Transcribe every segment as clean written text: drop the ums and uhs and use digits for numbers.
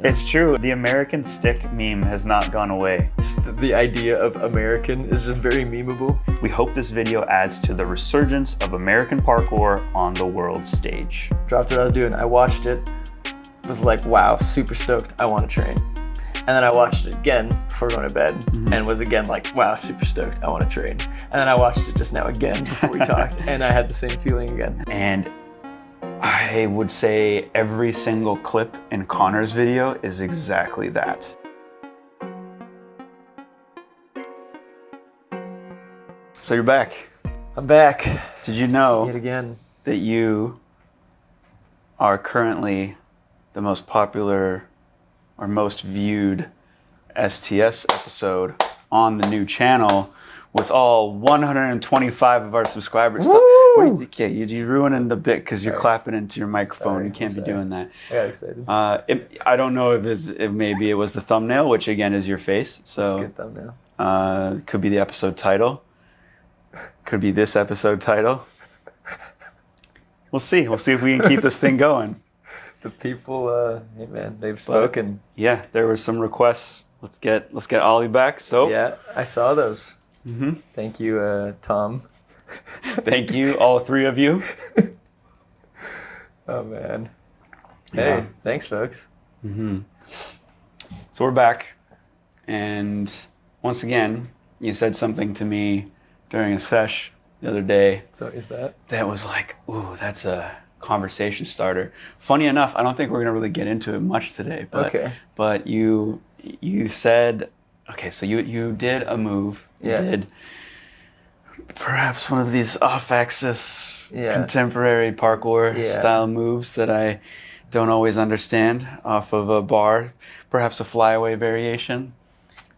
It's true. The American stick meme has not gone away. Just the idea of American is just very memeable. We hope this video adds to the resurgence of American parkour on the world stage. Dropped what I was doing. I watched it. Was like, wow, super stoked. I want to train. And then I watched it again before going to bed and was again like, wow, super stoked. I want to train. And then I watched it just now again before we talked and I had the same feeling again. And I would say every single clip in Connor's video is exactly that. So you're back. I'm back. Did you know Yet again. that you are currently the most popular or most viewed STS episode on the new channel with all 125 of our subscribers? Woo! Wait, yeah, you're ruining the bit because you're clapping into your microphone. Sorry, You can't be doing that. I got excited. I don't know if maybe it was the thumbnail, which again is your face. That's So a good thumbnail. could be the episode title. Could be this episode title. We'll see. We'll see if we can keep this thing going. The people, hey man, they've spoken. Yeah, there were some requests. Let's get Ollie back. So Yeah, I saw those. Thank you, Tom. thank you, all three of you. Oh man. Yeah. Hey, thanks, folks. So we're back, and once again, you said something to me during a sesh the other day So is that? that was like, ooh, that's a conversation starter. Funny enough, I don't think we're gonna really get into it much today. But, Okay. But you said, okay, so you did a move. You Yeah. did perhaps one of these off-axis Yeah. contemporary parkour Yeah. style moves that I don't always understand off of a bar. Perhaps a flyaway variation.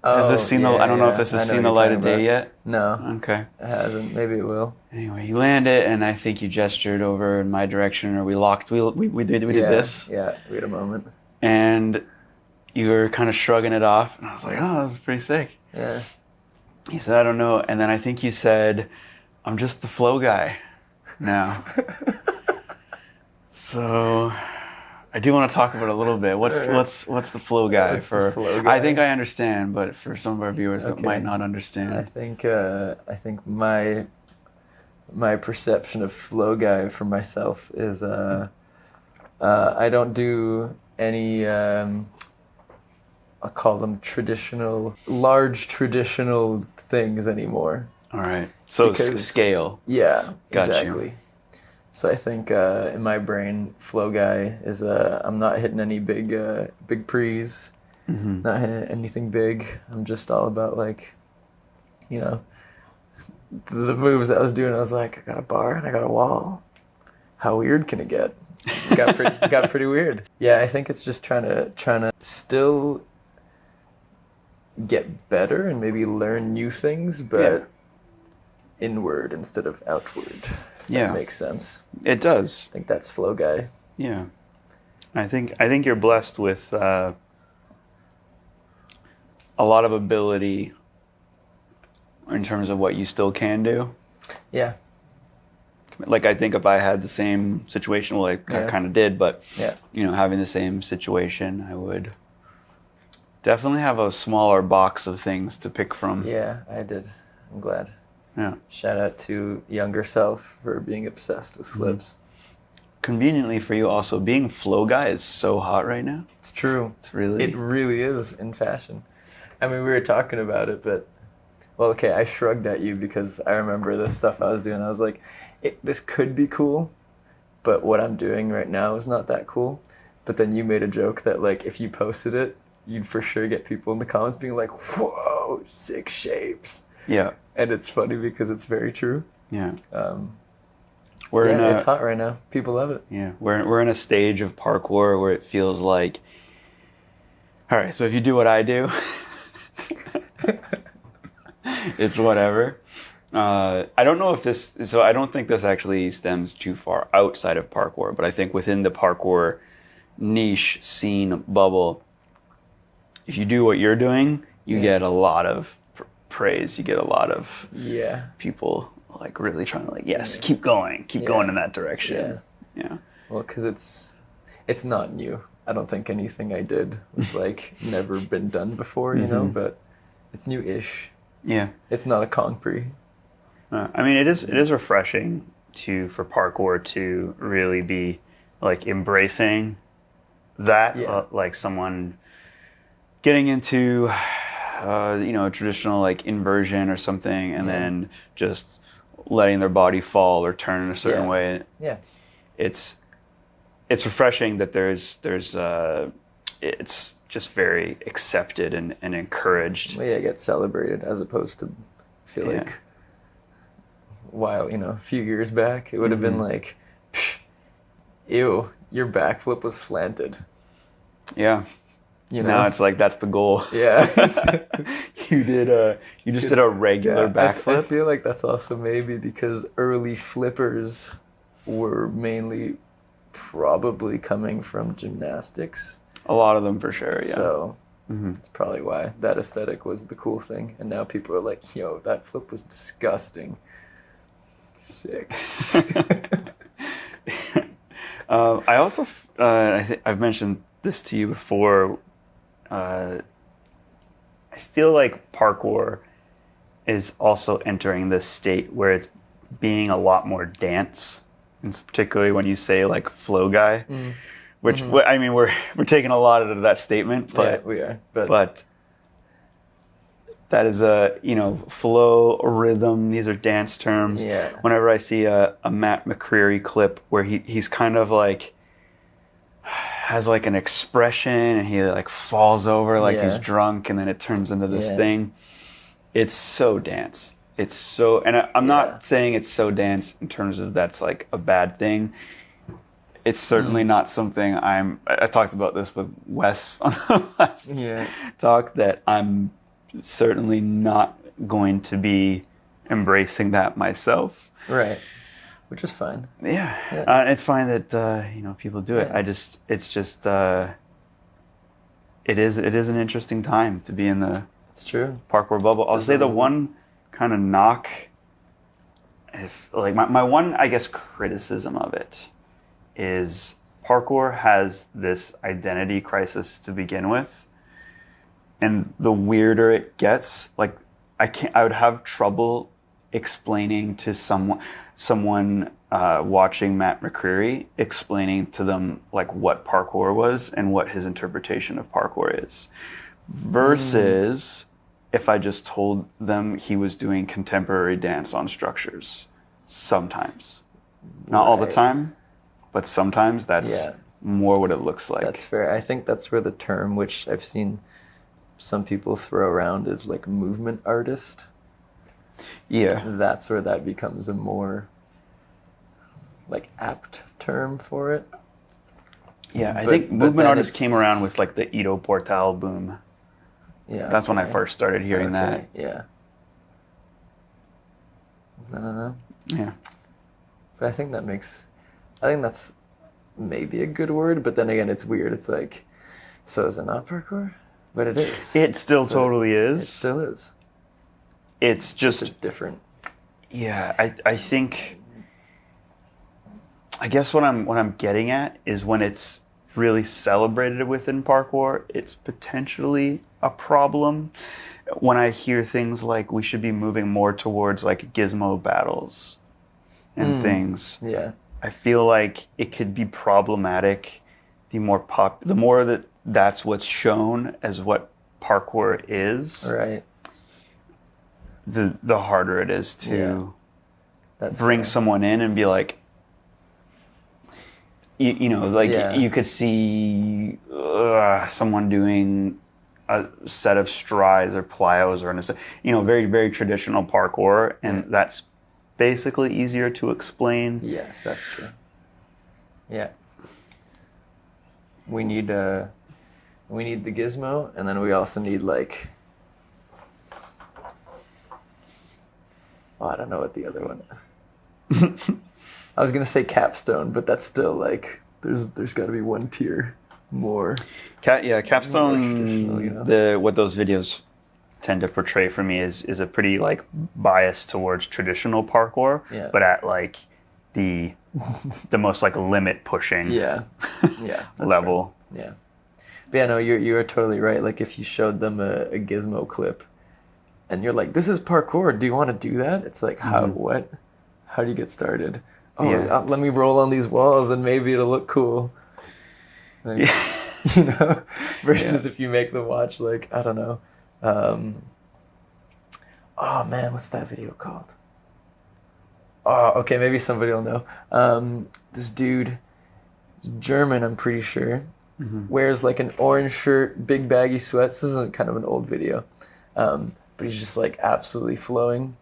Has this seen I don't know if this has seen the light of day yet. No, Okay. it hasn't. Maybe it will. Anyway, you land it, and I think you gestured over in my direction, or we locked. We did this, Yeah, we had a moment. and you were kind of shrugging it off, and I was like, "Oh, that was pretty sick." Yeah. You said, "I don't know," and then I think you said, "I'm just the flow guy now." So, I do want to talk about it a little bit. What's the flow guy What's the for? flow guy? I think I understand, but for some of our viewers that Okay. might not understand, I think my perception of flow guy for myself is I don't do any I'll call them large traditional things anymore. all right. So Because- scale. Yeah, Got you. exactly. So I think in my brain, flow guy is I'm not hitting any big prees, not hitting anything big. I'm just all about like, you know, the moves that I was doing. I was like, I got a bar and I got a wall. How weird can it get? It got pretty weird. Yeah, I think it's just trying to still get better and maybe learn new things, but inward instead of outward. If that makes sense. It does. I think that's flow guy. Yeah, I think you're blessed with a lot of ability in terms of what you still can do. Yeah. Like, I think if I had the same situation, well, I kind of did, but Yeah. you know, having the same situation, I would definitely have a smaller box of things to pick from. Yeah, I did. I'm glad. Yeah. Shout out to younger self for being obsessed with flips. Conveniently for you, also being flow guy is so hot right now. It's true. It's really. It really is in fashion. I mean, we were talking about it, but well, okay, I shrugged at you because I remember the stuff I was doing. I was like, this could be cool, but what I'm doing right now is not that cool. But then you made a joke that like if you posted it, you'd for sure get people in the comments being like, "Whoa, sick shapes." Yeah. And it's funny because it's very true. Yeah. Yeah, it's hot right now. People love it. Yeah, we're in a stage of parkour where it feels like, all right, so if you do what I do, it's whatever. I don't know if I don't think this actually stems too far outside of parkour, but I think within the parkour niche scene bubble, if you do what you're doing, you get a lot of praise. You get a lot of people like really trying to like, keep going in that direction. Yeah. Well, because it's not new. I don't think anything I did was like never been done before, you know, but it's new-ish. Yeah. It's not a concrete. I mean, it is refreshing for parkour to really be like embracing that, like someone getting into, a traditional like inversion or something, and then just letting their body fall or turn in a certain way. Yeah. It's refreshing that it's just very accepted and encouraged. Well, it gets celebrated as opposed to, I feel like, a few years back, it would have been like, ew, your backflip was slanted. Yeah. Now it's like that's the goal. Yeah. You just did a regular backflip. I feel like that's also maybe because early flippers were mainly probably coming from gymnastics. A lot of them for sure, yeah. So it's probably why that aesthetic was the cool thing. And now people are like, yo, that flip was disgusting. Sick. I also, I think I've mentioned this to you before. I feel like parkour is also entering this state where it's being a lot more dance, and particularly when you say like flow guy, which I mean we're taking a lot out of that statement, but we are. But that is flow, rhythm. These are dance terms. Yeah. Whenever I see a Matt McCreary clip where he's kind of like has like an expression and he like falls over like he's drunk, and then it turns into this thing. It's so dance. It's so, and I'm not saying it's so dance in terms of that's like a bad thing. It's certainly not something I talked about this with Wes on the last talk, that I'm certainly not going to be embracing that myself. Right. Which is fine. Yeah. It's fine that people do it. It's just it is an interesting time to be in the parkour bubble. I'll say the one kind of knock, if like my one, I guess, criticism of it is parkour has this identity crisis to begin with. And the weirder it gets, like I would have trouble explaining to someone watching Matt McCreary, explaining to them like what parkour was and what his interpretation of parkour is, versus if I just told them he was doing contemporary dance on structures. Sometimes, not all the time, but sometimes that's more what it looks like. That's fair. I think that's where the term, which I've seen some people throw around, is like movement artist. Yeah. That's where that becomes a more like apt term for it. Yeah, I think movement artist came around with like the Ito Portal boom. Yeah. That's when I first started hearing that. Yeah. I don't know. Yeah. But I think that's maybe a good word, but then again, it's weird. It's like, so is it not parkour? But it is. It still totally is. It still is. It's just a different. Yeah, I think. I guess what I'm getting at is when it's really celebrated within parkour, it's potentially a problem. When I hear things like we should be moving more towards like gizmo battles and things, I feel like it could be problematic. The more that that's what's shown as what parkour is, right? The harder it is to bring fair. someone in and be like, you could see someone doing a set of strides or plyos or very, very traditional parkour, and that's basically easier to explain. Yes, that's true. Yeah. We need the gizmo, and then we also need like, I don't know what the other one is. I was gonna say capstone, but that's still like there's got to be one tier more. Capstone. What those videos tend to portray for me is a pretty like bias towards traditional parkour, but at like the most like limit pushing level. Yeah. But yeah, no, you're totally right. Like if you showed them a gizmo clip and you're like, this is parkour, do you want to do that? It's like, what? How do you get started? Oh, let me roll on these walls and maybe it'll look cool. Like, you know, versus if you make them watch, like, I don't know. Oh man, what's that video called? Oh, okay, maybe somebody will know. This dude, German, I'm pretty sure, wears like an orange shirt, big baggy sweats. This is kind of an old video. But he's just like absolutely flowing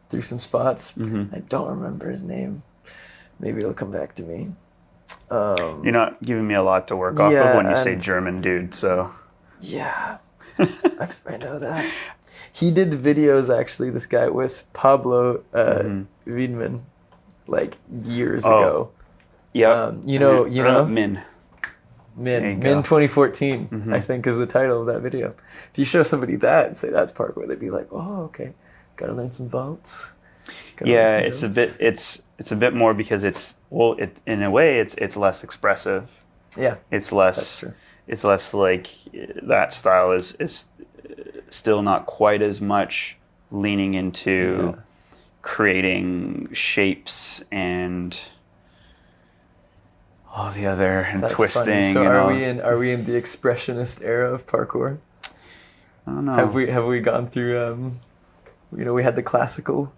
through some spots. I don't remember his name. Maybe it'll come back to me. You're not giving me a lot to work off of when you say German dude, so. Yeah, I know that. He did videos, actually, this guy, with Pablo Wiedemann, like years ago. Yeah. You know? Min 2014, I think, is the title of that video. If you show somebody that and say that's parkour, they'd be like, oh, okay, gotta learn some vaults. Yeah, it's a bit more because in a way it's less expressive. Yeah, it's less. That's true. It's less like that style is still not quite as much leaning into creating shapes and all the other and twisting. Funny. So are we in the expressionist era of parkour? I don't know. Have we gone through we had the classical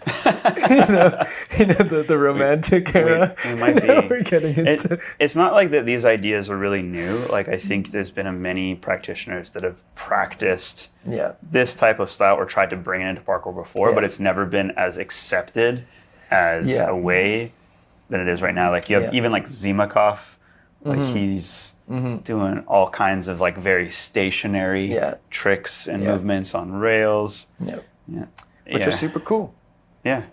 the romantic era. We might be. We're getting into it's not like that these ideas are really new. Like I think there's been many practitioners that have practiced this type of style or tried to bring it into parkour before, but it's never been as accepted as a way than it is right now. Like you have even like Zimakov, like he's doing all kinds of like very stationary tricks and movements on rails. Which are super cool. Yeah.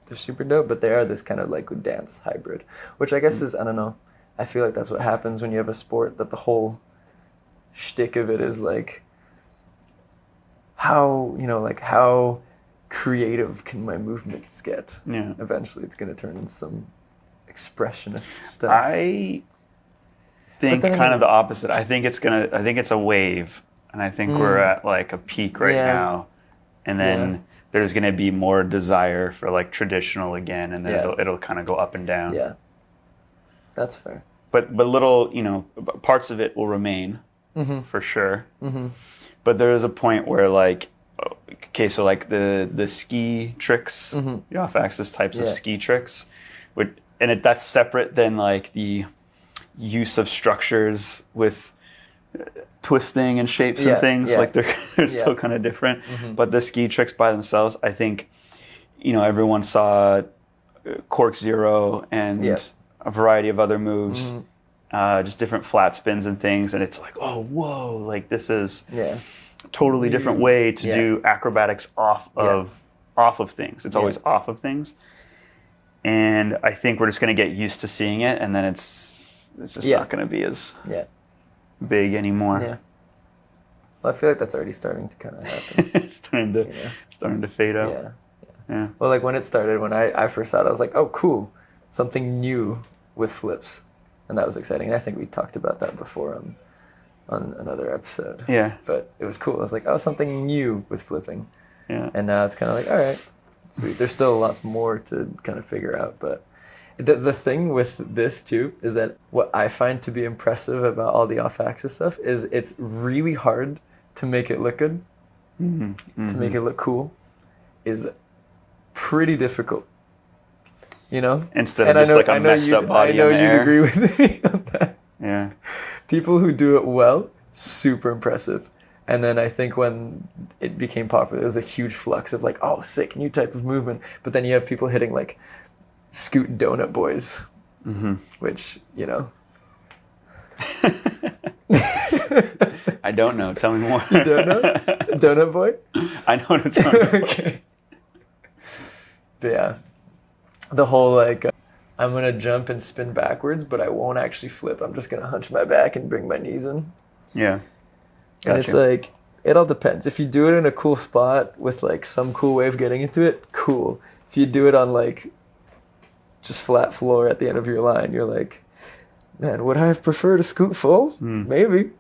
They're super dope, but they are this kind of like dance hybrid, which I guess is, I don't know, I feel like that's what happens when you have a sport that the whole shtick of it is like, how creative can my movements get? Yeah. Eventually it's going to turn into some expressionist stuff. I think kind of the opposite. I think it's a wave, and I think we're at like a peak right now, and then there's going to be more desire for like traditional again, and then it'll kind of go up and down. Yeah, that's fair. But little, parts of it will remain for sure. But there is a point where like, okay, so like the ski tricks, the off-axis types of ski tricks, that's separate than like the use of structures with twisting and shapes and things. Like they're still kind of different. But the ski tricks by themselves, I think, everyone saw Cork Zero and a variety of other moves, just different flat spins and things, and it's like, oh, whoa, like this is a totally different way to do acrobatics off of things. It's always off of things. And I think we're just going to get used to seeing it, and then it's just not going to be as big anymore. Yeah. Well, I feel like that's already starting to kind of happen. It's starting to fade out. Yeah. Well, like when it started, when I first saw it, I was like, oh, cool. Something new with flips. And that was exciting. And I think we talked about that before on another episode. Yeah. But it was cool. I was like, oh, something new with flipping. Yeah. And now it's kind of like, all right, sweet. There's still lots more to kind of figure out, but the thing with this too is that what I find to be impressive about all the off-axis stuff is it's really hard to make it look good, to make it look cool, is pretty difficult. Instead of just like a messed up body in the air. I know you'd agree with me on that. Yeah. People who do it well, super impressive. And then I think when it became popular, there was a huge flux of like, oh, sick, new type of movement. But then you have people hitting like Scoot Donut Boys, which, I don't know. Tell me more. You don't know? Donut Boy? I know what it's Donut Boy. Okay. But yeah, the whole like, I'm going to jump and spin backwards, but I won't actually flip. I'm just going to hunch my back and bring my knees in. Yeah. Gotcha. And it's like, it all depends. If you do it in a cool spot with like some cool way of getting into it, cool. If you do it on like just flat floor at the end of your line, you're like, Man, would I have preferred a scoop full? Maybe.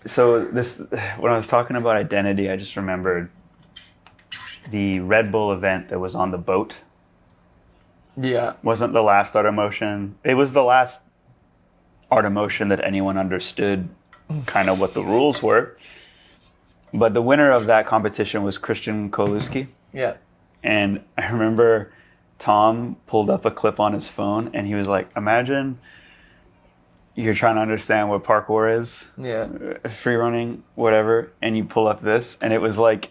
So this, when I was talking about identity, I just remembered the Red Bull event that was on the boat. Yeah. Wasn't the last Art of Motion. It was the last Art of Motion that anyone understood kind of what the rules were. But the winner of that competition was Christian Koluski. Yeah. And I remember Tom pulled up a clip on his phone and he was like, imagine you're trying to understand what parkour is. Yeah. Free running, whatever. And you pull up this and it was like,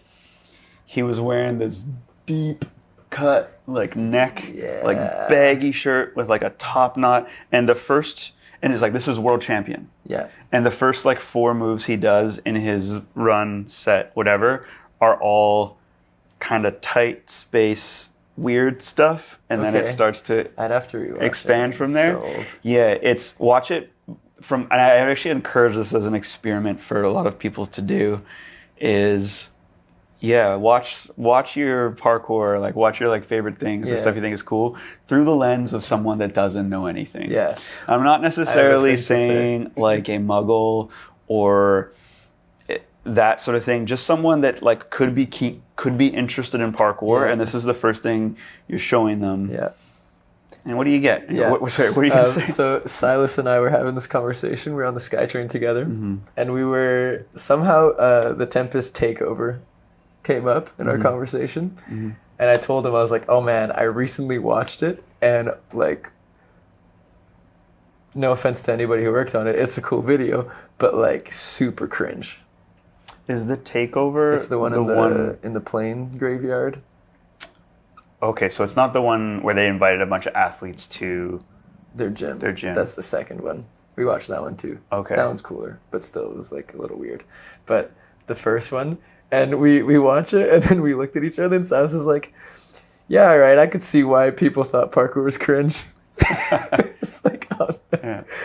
he was wearing this deep cut, like neck, like baggy shirt with like a top knot. And it's like, this is world champion. Yeah. And the first like 4 moves he does in his run, set, whatever, are all kind of tight space, weird stuff. And then it starts to I'd have to rewatch expand from there. So Yeah, watch it from, and I actually encourage this as an experiment for a lot of people to do, is watch your parkour, like watch your like favorite things or stuff you think is cool through the lens of someone that doesn't know anything. Yeah. I'm not necessarily saying like a muggle or that sort of thing, just someone that like could be interested in parkour and this is the first thing you're showing them. Yeah. And what do you get? Yeah. What are you going to say? So Silas and I were having this conversation. We were on the SkyTrain together, and we were somehow the Tempest takeover came up in our conversation, and I told him, I was like, "Oh man, I recently watched it, and like, no offense to anybody who worked on it, it's a cool video, but like super cringe." Is the takeover? It's the one in the Plains graveyard. Okay, so it's not the one where they invited a bunch of athletes to their gym. That's the second one. We watched that one too. Okay. That one's cooler, but still it was like a little weird. But the first one, and we watch it, and then we looked at each other, and Silas was like, "Yeah, all right, I could see why people thought parkour was cringe." It's like, oh,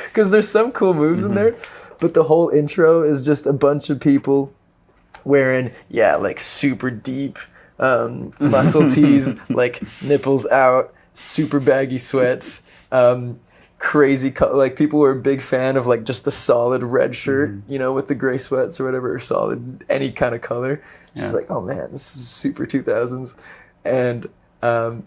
because there's some cool moves in there, but the whole intro is just a bunch of people wearing like super deep muscle tees, like nipples out, super baggy sweats, crazy like people were a big fan of like just the solid red shirt, you know, with the gray sweats or whatever, or solid any kind of color. Just like, oh man, this is super 2000s. And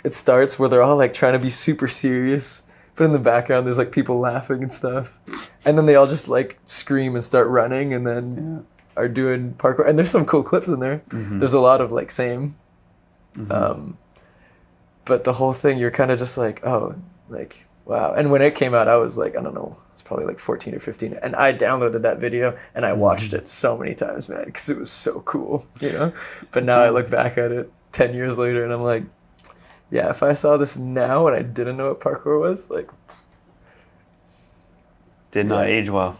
it starts where they're all like trying to be super serious, but in the background there's like people laughing and stuff, and then they all just like scream and start running, and then are doing parkour. And there's some cool clips in there. There's a lot of like same, but the whole thing, you're kind of just like, oh, like, wow. And when it came out, I was like, I don't know, it's probably like 14 or 15, and I downloaded that video and I watched it so many times, man, because it was so cool, you know. But now I look back at it 10 years later and I'm like, yeah, if I saw this now and I didn't know what parkour was, like, did not age well.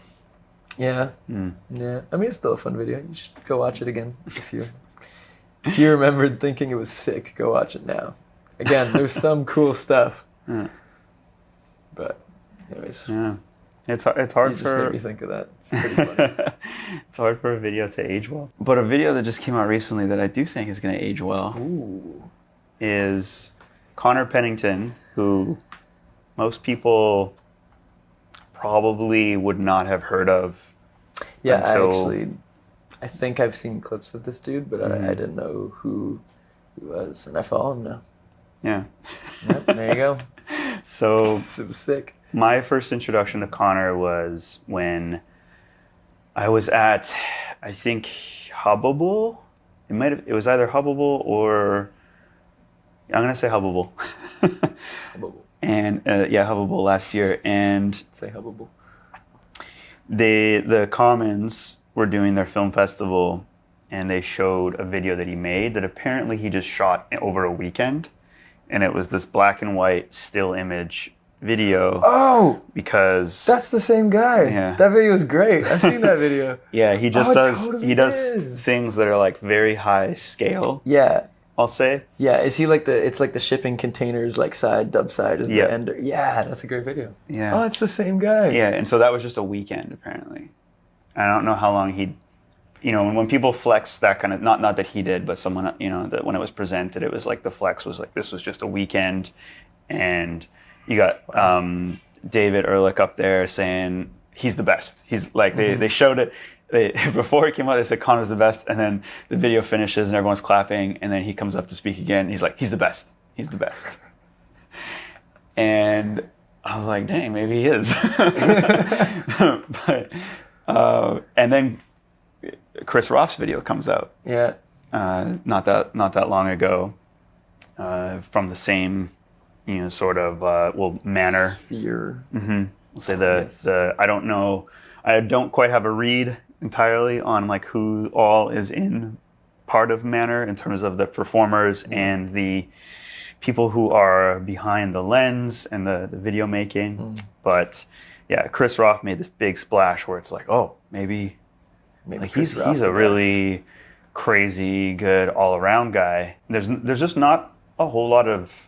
Yeah. Yeah. I mean, it's still a fun video. You should go watch it again if you remembered thinking it was sick. Go watch it now. Again, there's some cool stuff. But, anyways. Yeah. It's hard you just for. made me think of that. Pretty funny. It's hard for a video to age well. But a video that just came out recently that I do think is going to age well is Connor Pennington, who most people probably would not have heard of. Yeah, I think I've seen clips of this dude, but I didn't know who he was, and I follow him now. Yeah. Yep, there you go. So sick. My first introduction to Connor was when I was at, I think, Hubbable. It was either Hubbable or, I'm gonna say Hubbable. Hubbable. And Hubbable last year, and say Hubbable. The Commons were doing their film festival, and they showed a video that he made that apparently he just shot over a weekend, and it was this black and white still image video. Oh, because that's the same guy. Yeah, that video is great. I've seen that video. Yeah, he just does things that are like very high scale. Yeah. I'll say. Yeah, is he like it's like the shipping containers, like dub side is the ender. Yeah, that's a great video. Yeah. Oh, it's the same guy. Yeah, and so that was just a weekend apparently. I don't know how long when people flex that kind of, not that he did, but someone, that when it was presented, it was like the flex was like, this was just a weekend and you got David Ehrlich up there saying he's the best. He's like they showed it before he came out. They said Connor's the best, and then the video finishes and everyone's clapping, and then he comes up to speak again. And he's like, he's the best. He's the best. And I was like, dang, maybe he is. But and then Chris Roth's video comes out. Yeah. Not that long ago, from the same, sort of manner. Sphere. Mm-hmm. We'll say the I don't know, I don't quite have a read entirely on like who all is in part of Manor in terms of the performers and the people who are behind the lens and the video making. But yeah, Chris Roth made this big splash where it's like, oh, maybe like he's a really crazy good all around guy. There's just not a whole lot of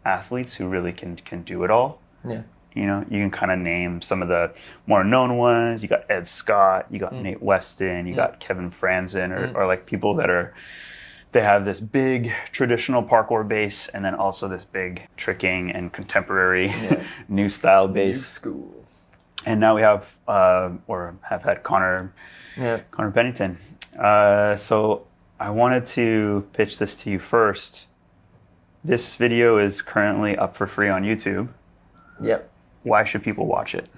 athletes who really can do it all. Yeah. You can kind of name some of the more known ones. You got Ed Scott, you got Nate Weston, you got Kevin Franzen, or like people they have this big traditional parkour base and then also this big tricking and contemporary new style base. New school. And now we have had Connor Pennington. So I wanted to pitch this to you first. This video is currently up for free on YouTube. Yep. Why should people watch it?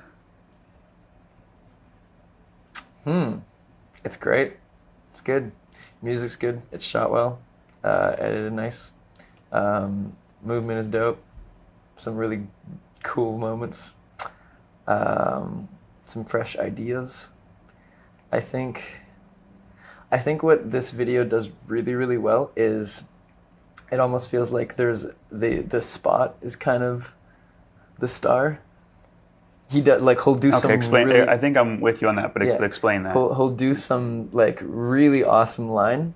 It's great. It's good. Music's good. It's shot well. Edited nice. Movement is dope. Some really cool moments. Some fresh ideas. I think what this video does really, really well is it almost feels like there's the spot is kind of the star. He'll do some explain. really, I think I'm with you on that, but explain that. He'll do some like really awesome line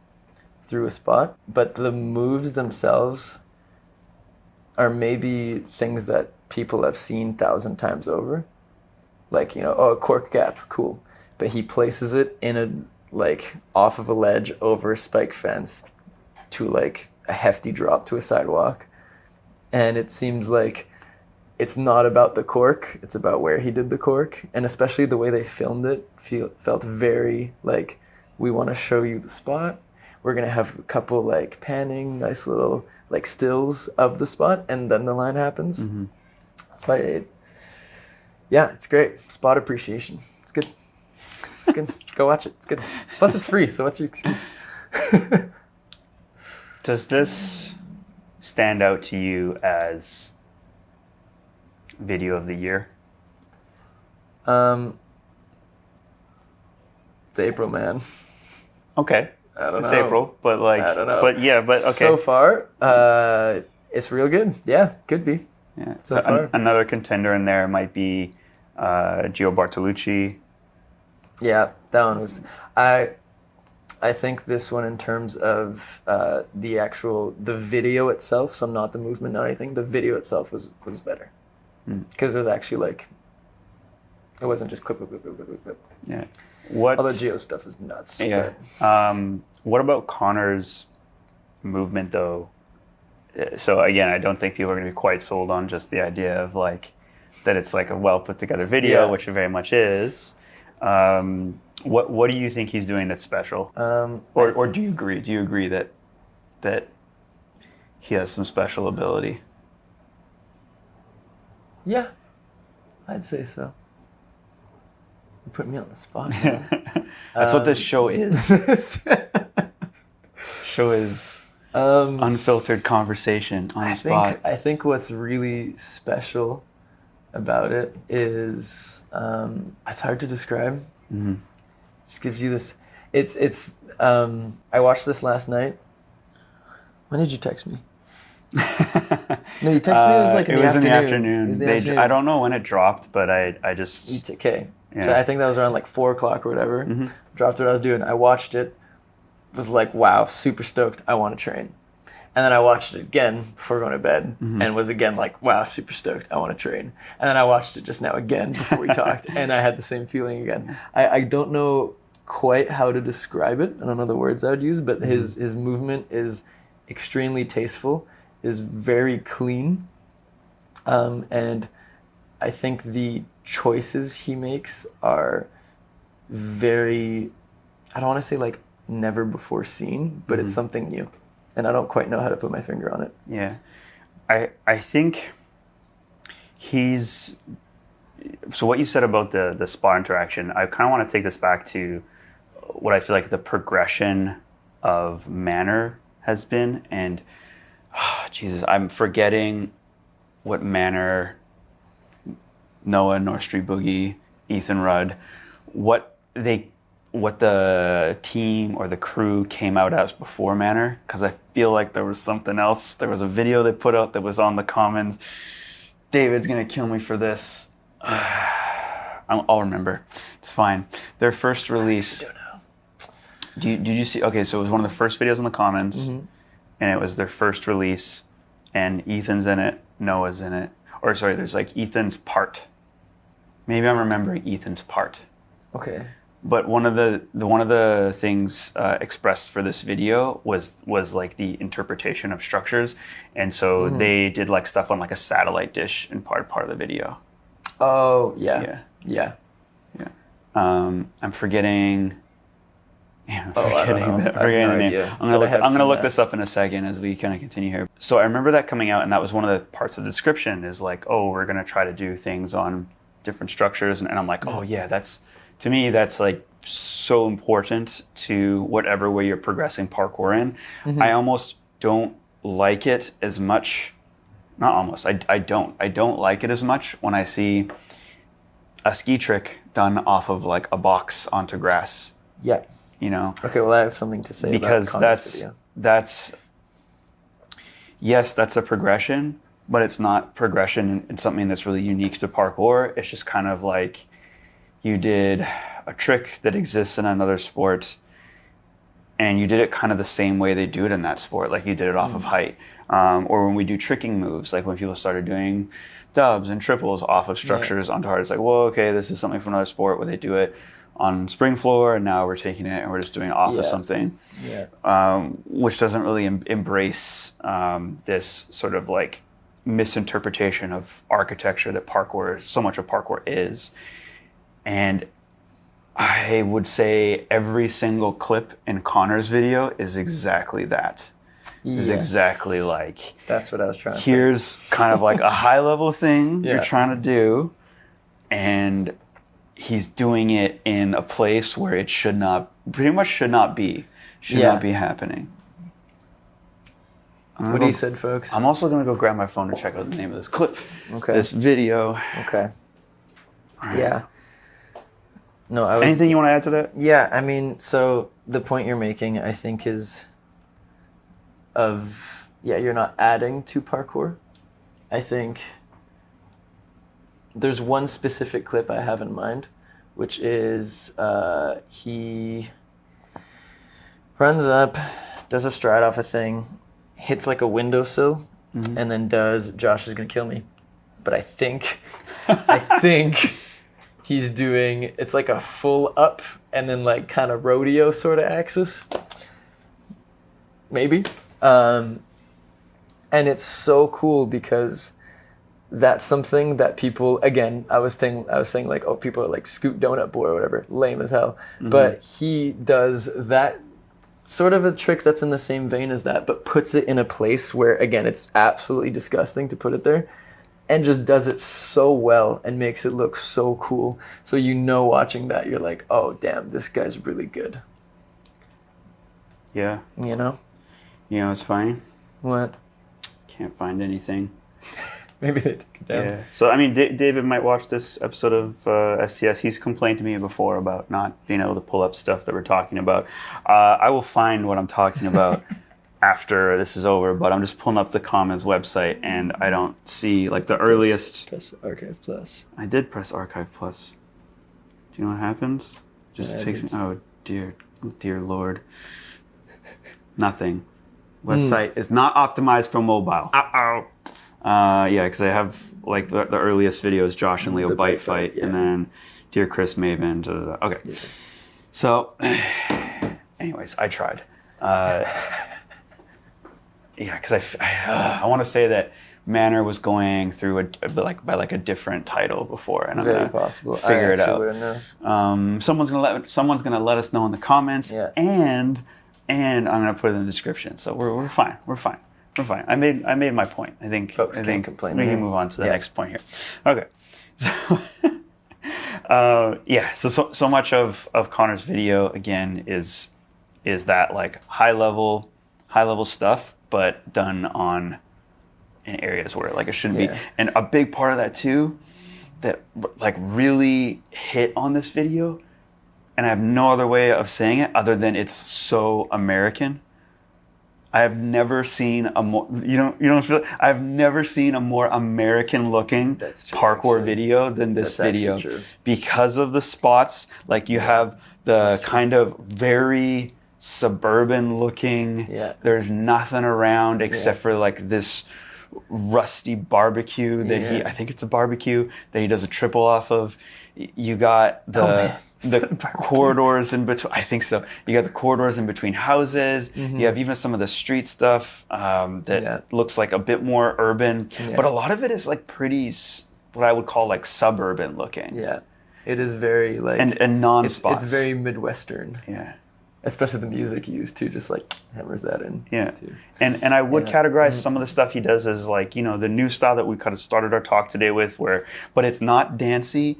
through a spot, but the moves themselves are maybe things that people have seen 1,000 times over. Like, a cork gap, cool. But he places it in off of a ledge over a spike fence to like a hefty drop to a sidewalk. And it seems like it's not about the cork, it's about where he did the cork. And especially the way they filmed it felt very like, we want to show you the spot. We're going to have a couple like panning, nice little like stills of the spot, and then the line happens. Mm-hmm. So it's great. Spot appreciation. It's good. It's good. Go watch it. It's good. Plus it's free, so what's your excuse? Does this stand out to you as video of the year? It's April, man. Okay. I don't know. It's April, but like, I don't know. But okay. So far, it's real good. Yeah, could be. Yeah. So far. Another contender in there might be Gio Bartolucci. Yeah, that one was. I think this one, in terms of the video itself, so not the movement or anything, the video itself was better. Because it was actually like, it wasn't just clip. Yeah. Although Gio's stuff is nuts. Yeah. What about Connor's movement though? So again, I don't think people are going to be quite sold on just the idea of like that it's like a well put together video, which it very much is. What do you think he's doing that's special? Or do you agree? Do you agree that he has some special ability? Yeah, I'd say so. You put me on the spot. That's what this show is. Show is unfiltered conversation on the spot. I think what's really special about it is it's hard to describe. Mm-hmm. Just gives you this. It's. I watched this last night. When did you text me? No, you texted me. It was like in the afternoon. It was in the afternoon. I don't know when it dropped, but I just. Okay. Yeah. So I think that was around like 4:00 or whatever. Mm-hmm. Dropped what I was doing. I watched it. Was like, wow, super stoked. I want to train. And then I watched it again before going to bed, and was again like, wow, super stoked. I want to train. And then I watched it just now again before we talked, and I had the same feeling again. I don't know quite how to describe it. I don't know the words I would use, but his movement is extremely tasteful, is very clean, And I think the choices he makes are very, I don't want to say like never before seen, but it's something new. And I don't quite know how to put my finger on it. Yeah. I think he's... So what you said about the spot interaction, I kind of want to take this back to what I feel like the progression of manner has been. And, Jesus, I'm forgetting what manner Noah, North Street Boogie, Ethan Rudd, what the team or the crew came out as before manner, because I feel like there was something else. There was a video they put out that was on the comments. David's gonna kill me for this. I'll remember. It's fine. Their first release. I don't know. Did you see? Okay, so it was one of the first videos in the comments, and it was their first release, and Ethan's in it, Noah's in it, or sorry, there's like Ethan's part. Maybe I'm remembering Ethan's part. Okay. But one of the things expressed for this video was like the interpretation of structures, and so they did like stuff on like a satellite dish in part of the video. Oh yeah. I'm forgetting. Yeah, I don't know. forgetting the name. Idea. I'm gonna look this up in a second as we kind of continue here. So I remember that coming out, and that was one of the parts of the description is like, oh, we're gonna try to do things on different structures, and I'm like, oh yeah, to me that's like so important to whatever way you're progressing parkour in. I almost don't like it as much. Not almost. I don't like it as much when I see a ski trick done off of like a box onto grass. Yeah. You know. Okay. Well, I have something to say because about video. That's yes, that's a progression, but it's not progression in something that's really unique to parkour. It's just kind of like you did a trick that exists in another sport, and you did it kind of the same way they do it in that sport, like you did it off of height. Or when we do tricking moves, like when people started doing dubs and triples off of structures onto hard, it's like, well, okay, this is something from another sport where they do it on spring floor, and now we're taking it and we're just doing it off of something, which doesn't really embrace this sort of like misinterpretation of architecture that parkour, so much of parkour is. And I would say every single clip in Connor's video is exactly that. Is exactly like, that's what I was trying to say. Here's kind of like a high level thing you're trying to do, and he's doing it in a place where it should not be happening. What he said, folks. I'm also gonna go grab my phone to check out the name of this clip. Okay. This video. Okay. Right. Yeah. No, Anything you want to add to that? Yeah, I mean, so the point you're making, I think, is you're not adding to parkour. I think there's one specific clip I have in mind, which is he runs up, does a stride off a thing, hits like a windowsill, and then does Josh is gonna kill me. But I think he's doing, it's like a full up and then like kind of rodeo sort of axis. Maybe. And it's so cool because that's something that people, again, I was saying like, oh, people are like scoot donut boy or whatever, lame as hell. But he does that sort of a trick that's in the same vein as that, but puts it in a place where, again, it's absolutely disgusting to put it there. And just does it so well and makes it look so cool. So watching that, you're like, oh, damn, this guy's really good. Yeah. You know? You know, it's funny. What? Can't find anything. Maybe they took it down. Yeah. So, I mean, David might watch this episode of STS. He's complained to me before about not being able to pull up stuff that we're talking about. I will find what I'm talking about after this is over, but I'm just pulling up the Commons website, and I don't see, like, the earliest... Press Archive Plus. I did press Archive Plus. Do you know what happens? Just takes me... Oh, dear Lord. Nothing. Website is not optimized for mobile. Yeah, because I have like the earliest videos, Josh and Leo The bite fight, and then Dear Chris Maven. Okay. Yeah. So, anyways, I tried. Yeah, because I want to say that manner was going through a different title before, and I'm Very gonna possible. figure it out. Wouldn't know. Someone's gonna let us know in the comments, Yeah. and I'm gonna put it in the description. So we're fine. We're fine. We're fine. I made my point. I think Folks I can't think complain we here. can move on to the Yeah. next point here. Okay. So so much of Connor's video again is that like high level stuff, but done in areas where like it shouldn't be. And a big part of that too, that like really hit on this video, and I have no other way of saying it other than it's so American. I have never seen a more I've never seen a more American looking parkour video than this video, because of the spots. Like you have the kind of very suburban looking. Yeah. There's nothing around except for like this rusty barbecue that I think it's a barbecue that he does a triple off of. You got the corridors in between. I think so. You got the corridors in between houses. Mm-hmm. You have even some of the street stuff that looks like a bit more urban, but a lot of it is like pretty, what I would call like suburban looking. Yeah, it is very like and non-spots. It's very Midwestern. Yeah. Especially the music he used too, just like hammers that in. Yeah, too. And I would categorize some of the stuff he does as like, the new style that we kind of started our talk today with, but it's not dancey,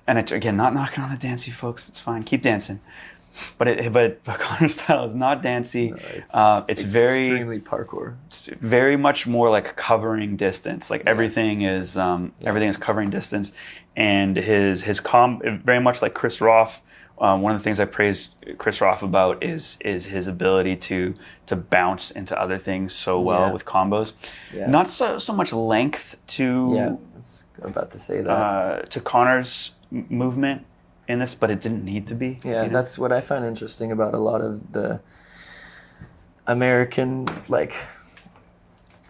and it's again not knocking on the dancey folks. It's fine, keep dancing, but Connor's style is not dancey. No, it's very extremely parkour. It's very much more like covering distance. Like everything is covering distance, and his very much like Chris Roth. One of the things I praise Chris Roth about is his ability to bounce into other things so well with combos. Yeah. Not so much length to. Yeah, I'm about to say that. To Connor's movement in this, but it didn't need to be. Yeah, that's what I find interesting about a lot of the American like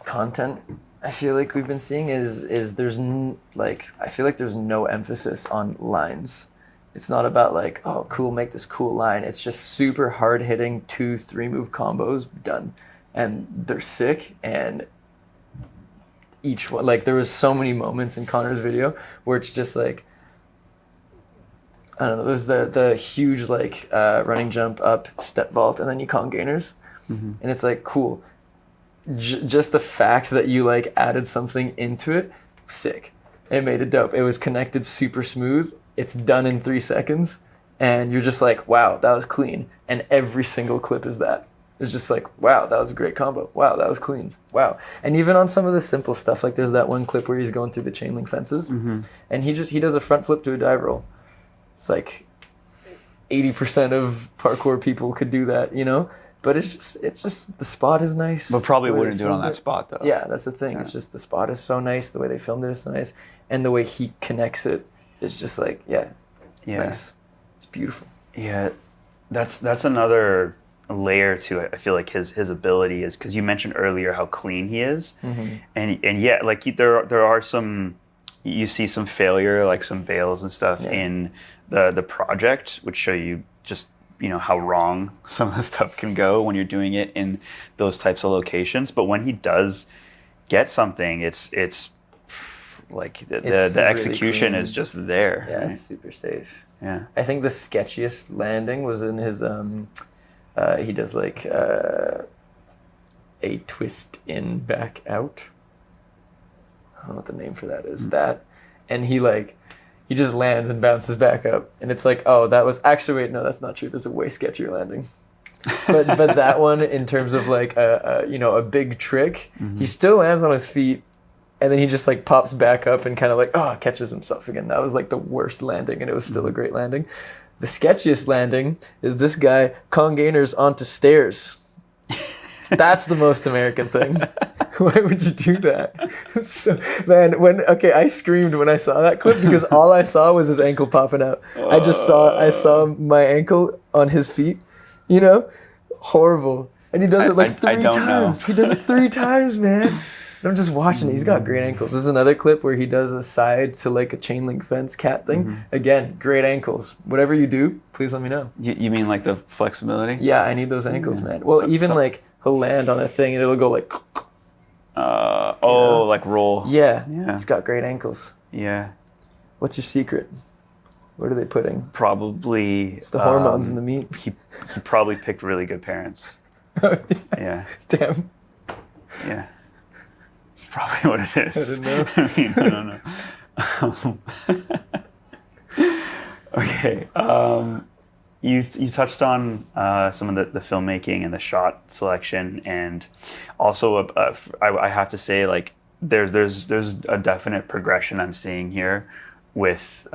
content. I feel like we've been seeing is there's I feel like there's no emphasis on lines. It's not about like, oh, cool, make this cool line. It's just super hard hitting 2-3 move combos done. And they're sick. And each one, like there was so many moments in Connor's video where it's just like, I don't know, there's the huge like running jump up, step vault, and then you Kong gainers. Mm-hmm. And it's like, cool. Just the fact that you like added something into it, sick. It made it dope. It was connected super smooth. It's done in 3 seconds, and you're just like, wow, that was clean. And every single clip is that. It's just like, wow, that was a great combo. Wow, that was clean. Wow. And even on some of the simple stuff, like there's that one clip where he's going through the chain link fences, and he does a front flip to a dive roll. It's like 80% of parkour people could do that, But it's just the spot is nice. But probably wouldn't do it on that spot though. Yeah, that's the thing. Yeah. It's just the spot is so nice. The way they filmed it is so nice, and the way he connects it. It's just like, it's nice. It's beautiful. Yeah, that's another layer to it. I feel like his ability is, because you mentioned earlier how clean he is, and like there are some, you see some failure, like some bails and stuff in the project, which show you just how wrong some of the stuff can go when you're doing it in those types of locations. But when he does get something, it's like the really execution is just there. Yeah, right? It's super safe. Yeah. I think the sketchiest landing was in his he does like a twist in back out. I don't know what the name for that is. That, and he just lands and bounces back up, and it's like, oh, that was actually, wait, no, that's not true. There's a way sketchier landing. but that one, in terms of like a big trick, he still lands on his feet. And then he just like pops back up and kind of like, catches himself again. That was like the worst landing, and it was still a great landing. The sketchiest landing is this guy Kong gainers onto stairs. That's the most American thing. Why would you do that? So, man, I screamed when I saw that clip because all I saw was his ankle popping out. I saw my ankle on his feet, horrible. And he does it like 3 times. He does it 3 times, man. I'm just watching it. He's got great ankles. This is another clip where he does a side to like a chain link fence cat thing. Again, great ankles. Whatever you do, please let me know. You mean like the flexibility? Yeah, I need those ankles, man. Well, like he'll land on a thing and it'll go like, Like roll. Yeah. Yeah. He's got great ankles. Yeah. What's your secret? What are they putting? Probably. It's the hormones in the meat. He probably picked really good parents. Yeah. Damn. Yeah. It's probably what it is. I didn't know. I don't know. Okay. You touched on some of the filmmaking and the shot selection, and also I have to say, like, there's a definite progression I'm seeing here with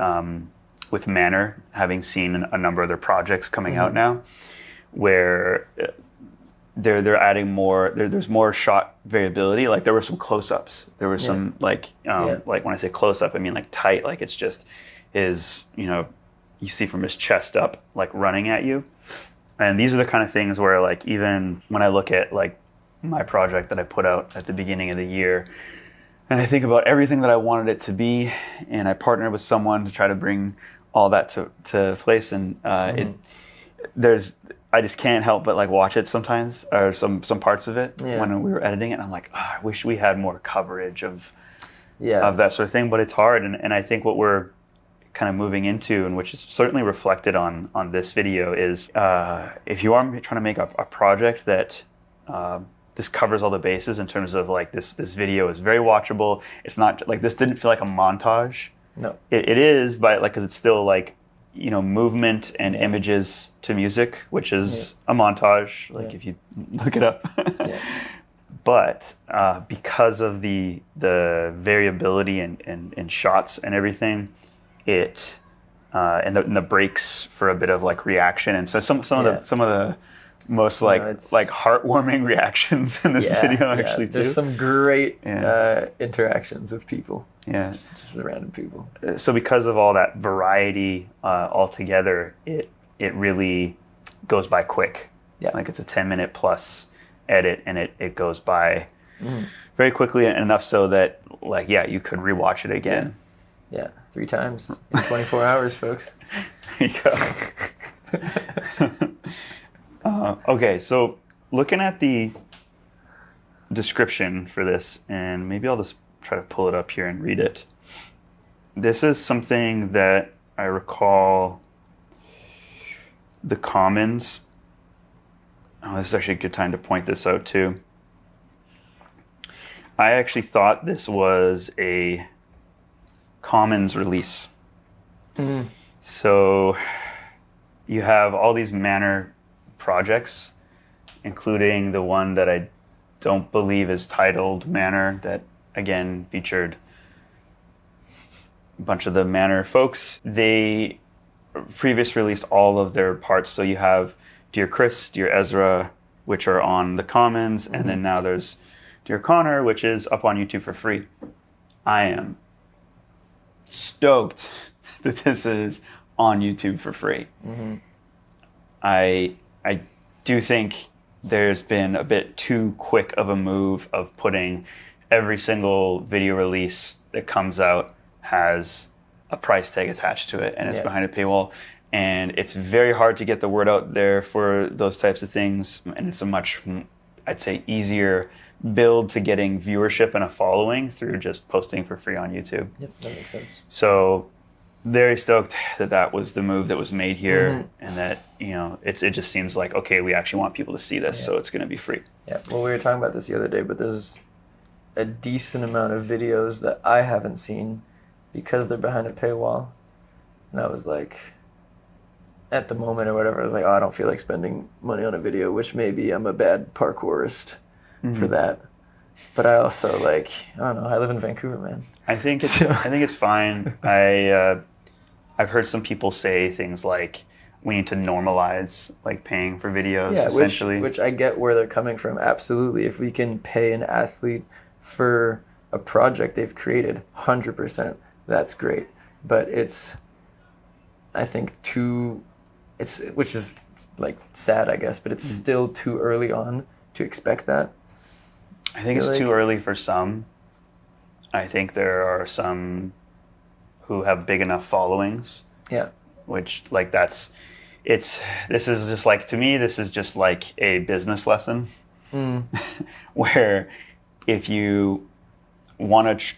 Manor, having seen a number of their projects coming out now, where they're adding more. There's more shot variability. Like, there were some close-ups. There were some like when I say close-up, I mean like tight. Like, it's just his, you see from his chest up, like running at you. And these are the kind of things where, like, even when I look at like my project that I put out at the beginning of the year, and I think about everything that I wanted it to be, and I partnered with someone to try to bring all that to place, and I just can't help but like watch it sometimes, or some parts of it when we were editing it, and I'm like, I wish we had more coverage of that sort of thing, but it's hard, and I think what we're kind of moving into, and which is certainly reflected on this video, is if you are trying to make a project that this covers all the bases in terms of like this video is very watchable. It's not like, this didn't feel like a montage. No, it is, but like, because it's still like, movement and images to music, which is a montage, like if you look it up. But because of the variability in shots and everything, it and the breaks for a bit of like reaction, and so some of the most like heartwarming reactions in this video actually too. There's some great interactions with people. Yeah, just the random people. So because of all that variety altogether, it really goes by quick. Yeah, like it's a 10-minute plus edit, and it goes by very quickly, and enough so that like you could rewatch it again. Yeah, 3 times in 24 hours, folks. There you go. Okay, so looking at the description for this, and maybe I'll just try to pull it up here and read it. This is something that I recall the Commons. Oh, this is actually a good time to point this out too. I actually thought this was a Commons release. So you have all these Manor projects, including the one that I don't believe is titled Manor, that again featured a bunch of the Manor folks. They previously released all of their parts, so you have Dear Chris, Dear Ezra, which are on the Commons, and then now there's Dear Connor, which is up on YouTube for free. I am stoked that this is on YouTube for free. I do think there's been a bit too quick of a move of putting every single video release that comes out has a price tag attached to it, and it's behind a paywall. And it's very hard to get the word out there for those types of things. And it's a much, I'd say, easier build to getting viewership and a following through just posting for free on YouTube. Yep, that makes sense. So very stoked that was the move that was made here, and that, it just seems like, okay, we actually want people to see this, so it's going to be free. Yeah, well, we were talking about this the other day, but there's a decent amount of videos that I haven't seen because they're behind a paywall. And I was like, at the moment or whatever, I was like, I don't feel like spending money on a video, which maybe I'm a bad parkourist for that. But I also I don't know, I live in Vancouver, man. I think it's fine. I've heard some people say things like, we need to normalize paying for videos, essentially. Which I get where they're coming from. Absolutely. If we can pay an athlete for a project they've created, 100%, that's great. But it's, I think, which is sad, I guess, but it's still too early on to expect that. I think it's too early for some. I think there are some who have big enough followings. Yeah. Which this is just to me, this is just like a business lesson where if you want to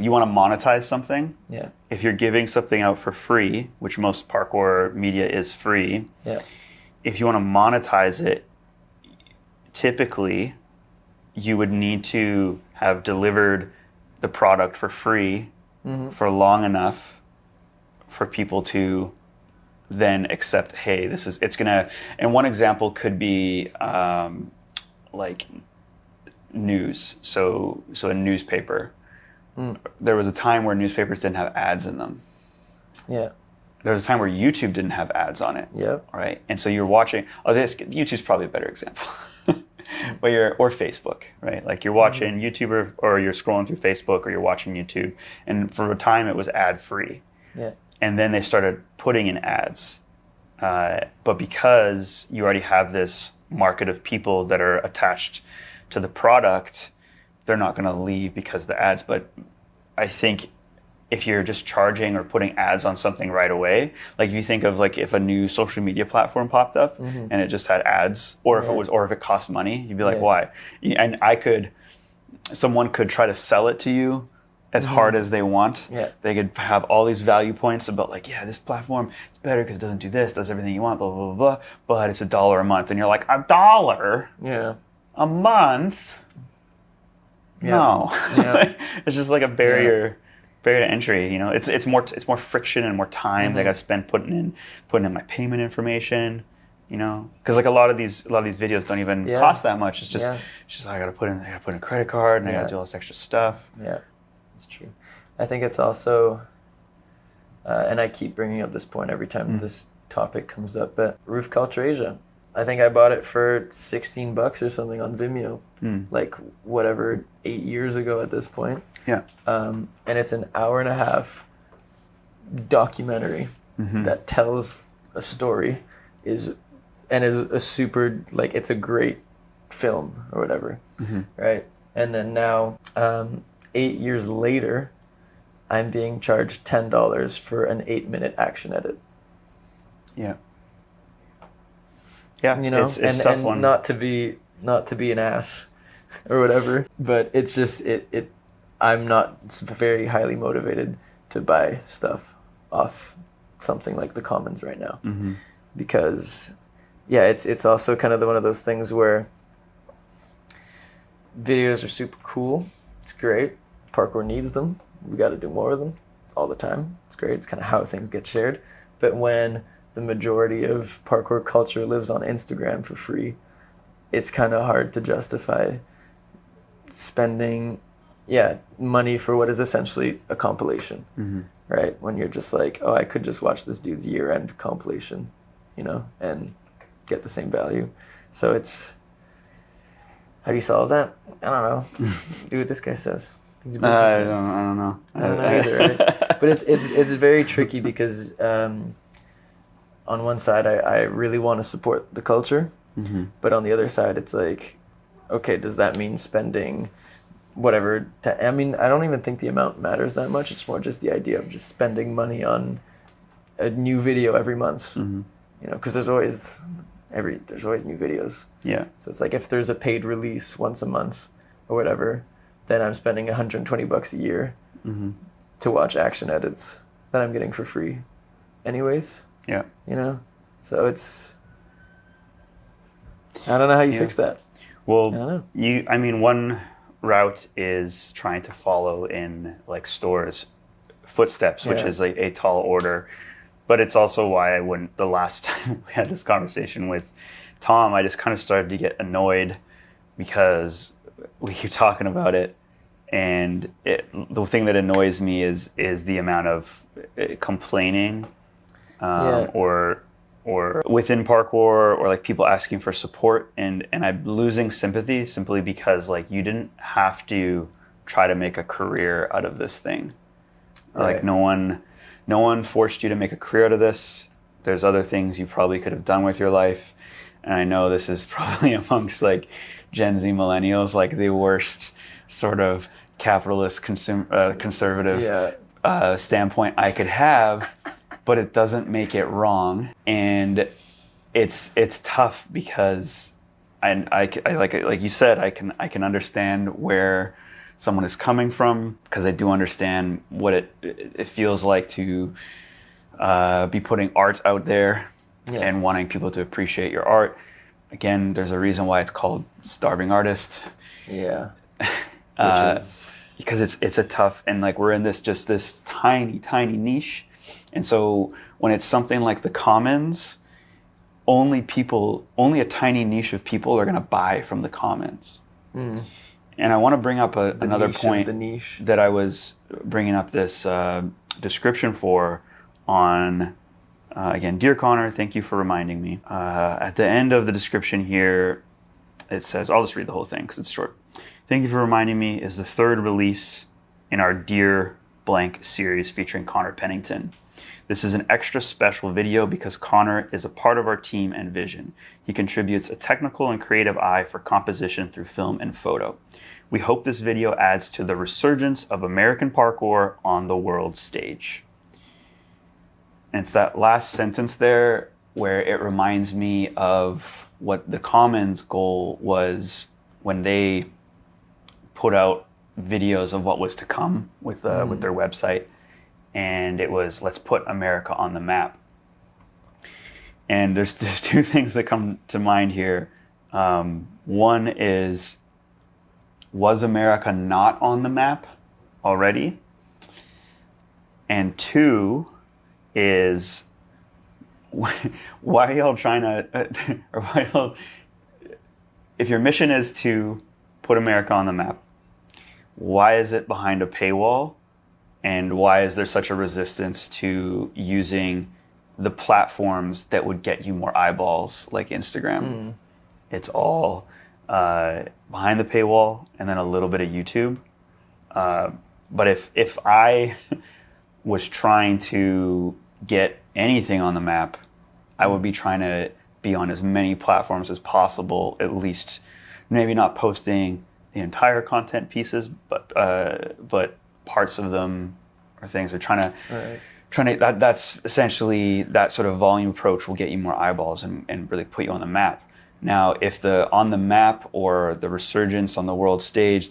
you want to monetize something, Yeah. if you're giving something out for free, which most parkour media is free, Yeah. if you want to monetize it, typically you would need to have delivered the product for free for long enough for people to then accept, hey, it's gonna, and one example could be like news. So a newspaper. There was a time where newspapers didn't have ads in them. Yeah. There was a time where YouTube didn't have ads on it. Yep. Right? And so you're watching, YouTube's probably a better example. But or Facebook, right? Like you're watching YouTube or you're scrolling through Facebook or you're watching YouTube. And for a time it was ad free. Yeah. And then they started putting in ads. But because you already have this market of people that are attached to the product, they're not going to leave because of the ads. But I think if you're just charging or putting ads on something right away, like if you think of like if a new social media platform popped up and it just had ads, or if it cost money, you'd be like, why? And someone could try to sell it to you as hard as they want. Yeah. They could have all these value points about like, yeah, this platform is better because it doesn't do this, does everything you want, blah, blah, blah, blah, but it's $1 a month. And you're like, $1 Yeah. a month? Yeah. No. Yeah. It's just like a barrier to entry. You know, it's more friction and more time that I got to spend putting in my payment information. You know, because like a lot of these videos don't even cost that much. It's just I got to put in a credit card and I got to do all this extra stuff. Yeah, that's true. I think it's also, and I keep bringing up this point every time this topic comes up, but Roof Culture Asia. I think I bought it for $16 or something on Vimeo, like whatever, 8 years ago at this point. Yeah. And it's an 1.5 hour documentary that tells a story, is a super, like, it's a great film or whatever, right? And then now, 8 years later, I'm being charged $10 for an 8-minute action edit. Yeah. Yeah, you know, it's a tough one. Not to be an ass or whatever, but it's just I'm not very highly motivated to buy stuff off something like the Commons right now, because it's also kind of one of those things where videos are super cool. It's great. Parkour needs them. We got to do more of them all the time. It's great. It's kind of how things get shared. But when the majority of parkour culture lives on Instagram for free, it's kind of hard to justify spending money for what is essentially a compilation, right? When you're just like, oh, I could just watch this dude's year-end compilation, you know, and get the same value. So it's, how do you solve that? I don't know. Do what this guy says. He's a businessman. I don't know. I don't know either, right? But it's very tricky because on one side, I really want to support the culture, but on the other side, it's like, okay, does that mean spending whatever? I mean, I don't even think the amount matters that much. It's more just the idea of just spending money on a new video every month, you know, because there's always new videos. Yeah. So it's like if there's a paid release once a month or whatever, then I'm spending $120 a year to watch action edits that I'm getting for free anyways. Yeah. You know? So it's, I don't know how you fix that. Well, I don't know. One route is trying to follow in like stores' footsteps, which is like a tall order. But it's also why the last time we had this conversation with Tom, I just kind of started to get annoyed because we keep talking about it. And the thing that annoys me is the amount of complaining or within parkour, or like people asking for support, and I'm losing sympathy simply because like you didn't have to try to make a career out of this thing. Right. Like no one forced you to make a career out of this. There's other things you probably could have done with your life. And I know this is probably amongst like Gen Z millennials, like the worst sort of capitalist conservative standpoint I could have, but it doesn't make it wrong. And it's tough because like you said, I can understand where someone is coming from, because I do understand what it feels like to be putting art out there and wanting people to appreciate your art. Again, there's a reason why it's called starving artist. Yeah. Because it's a tough, and like we're in this tiny niche, and so when it's something like the commons, only a tiny niche of people are going to buy from the commons. And I want to bring up another point that I was bringing up this description for on, again, Dear Connor, thank you for reminding me. At the end of the description here, it says, I'll just read the whole thing because it's short. Thank you for reminding me is the third release in our Dear Blank series featuring Connor Pennington. This is an extra special video because Connor is a part of our team and vision. He contributes a technical and creative eye for composition through film and photo. We hope this video adds to the resurgence of American parkour on the world stage. And it's that last sentence there where it reminds me of what the Commons goal was when they put out videos of what was to come with their website. And it was, let's put America on the map. And there's two things that come to mind here. One is, was America not on the map already? And two is, why are y'all trying to, or why y'all, if your mission is to put America on the map, why is it behind a paywall? And why is there such a resistance to using the platforms that would get you more eyeballs, like Instagram? It's all behind the paywall and then a little bit of YouTube. But if I was trying to get anything on the map, I would be trying to be on as many platforms as possible, at least maybe not posting the entire content pieces, but parts of them or things are trying to that's essentially that sort of volume approach will get you more eyeballs and really put you on the map. Now, if the on the map or the resurgence on the world stage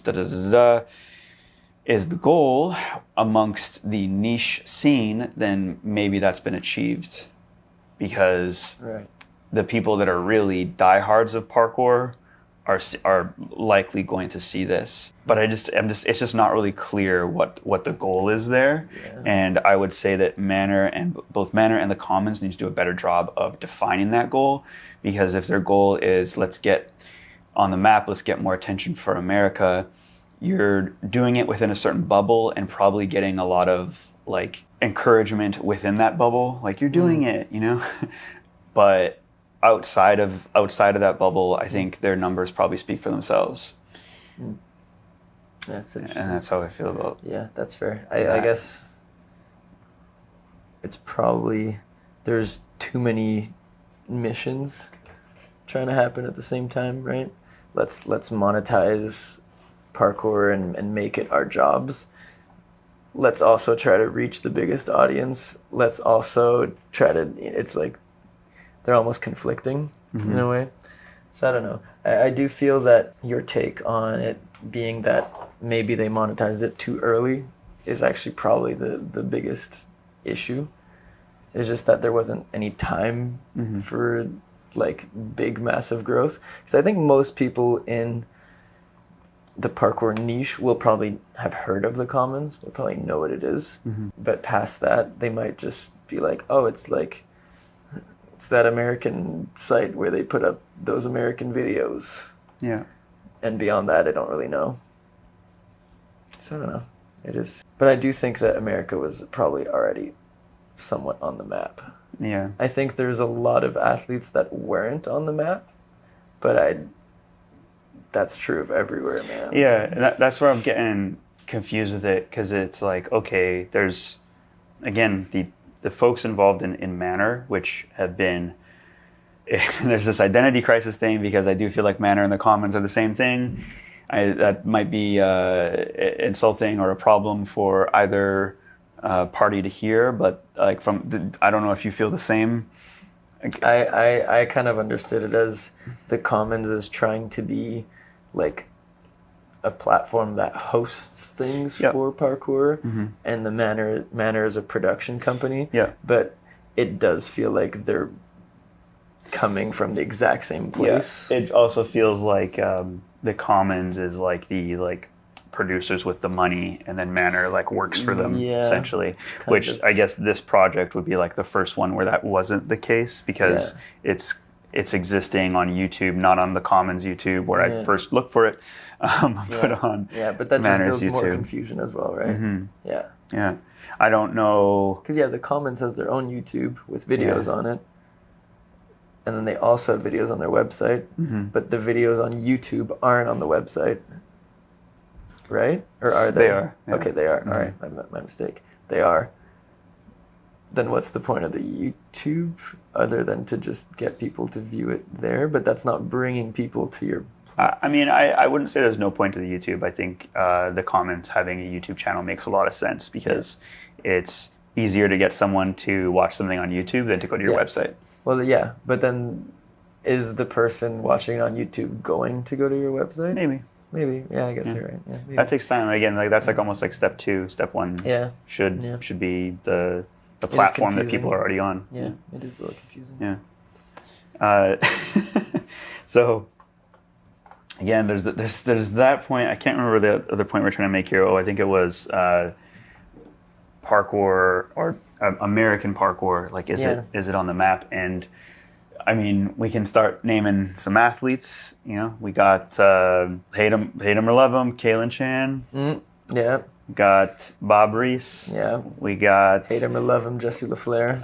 is the goal amongst the niche scene, then maybe that's been achieved, because the people that are really diehards of parkour are likely going to see this. But it's just not really clear what the goal is there. And I would say that both Manor and the Commons need to do a better job of defining that goal, because if their goal is, let's get on the map, let's get more attention for America, you're doing it within a certain bubble and probably getting a lot of like encouragement within that bubble, like you're doing it, but outside of that bubble, I think their numbers probably speak for themselves. That's interesting. And that's how I feel about. Yeah, that's fair. I guess it's probably there's too many missions trying to happen at the same time, right? Let's monetize parkour and make it our jobs. Let's also try to reach the biggest audience. Let's also try to, it's like they're almost conflicting in a way. So I don't know. I do feel that your take on it being that maybe they monetized it too early is actually probably the biggest issue. It's just that there wasn't any time for like big, massive growth. Because I think most people in the parkour niche will probably have heard of the Commons, will probably know what it is. But past that, they might just be like, oh, it's that American site where they put up those American videos. Yeah. And beyond that, I don't really know. So I don't know. It is. But I do think that America was probably already somewhat on the map. Yeah. I think there's a lot of athletes that weren't on the map, but that's true of everywhere, man. Yeah, that's where I'm getting confused with it, because it's like, okay, there's, again, the folks involved in Manor, which have been, there's this identity crisis thing, because I do feel like Manor and the Commons are the same thing. That might be insulting or a problem for either party to hear, but like I don't know if you feel the same, Like, I kind of understood it as the Commons is trying to be like a platform that hosts things for parkour, and the Manor is a production company. Yeah. But it does feel like they're coming from the exact same place. Yeah. It also feels like the Commons is like the producers with the money, and then Manor like works for them essentially. Which I guess this project would be like the first one where that wasn't the case, because it's existing on YouTube, not on the Commons YouTube where I first looked for it, but on but that Manor's just builds more YouTube. confusion as well, right? Yeah, I don't know, because the Commons has their own YouTube with videos on it, and then they also have videos on their website, but the videos on YouTube aren't on the website, right? Or are they? They are. Yeah. Okay, they are. All right, my mistake. They are. Then what's the point of the YouTube other than to just get people to view it there? But that's not bringing people to your... I mean, I wouldn't say there's no point to the YouTube. I think the Commons having a YouTube channel makes a lot of sense, because it's easier to get someone to watch something on YouTube than to go to your website. Well, yeah, but then is the person watching on YouTube going to go to your website? Maybe. Yeah, I guess you're right. Yeah, maybe. That takes time. Again, like that's like almost like step 2. Step 1 should be the platform that people are already on. Yeah, it is a little confusing. Yeah. So again, there's that point. I can't remember the other point we're trying to make here. I think it was parkour or American parkour. Like, is it on the map? And I mean, we can start naming some athletes. You know, we got hate 'em or love 'em, Kalen Chan. Yeah. Got Bob Reese. Yeah. We got hate 'em or love 'em, Jesse LaFleur.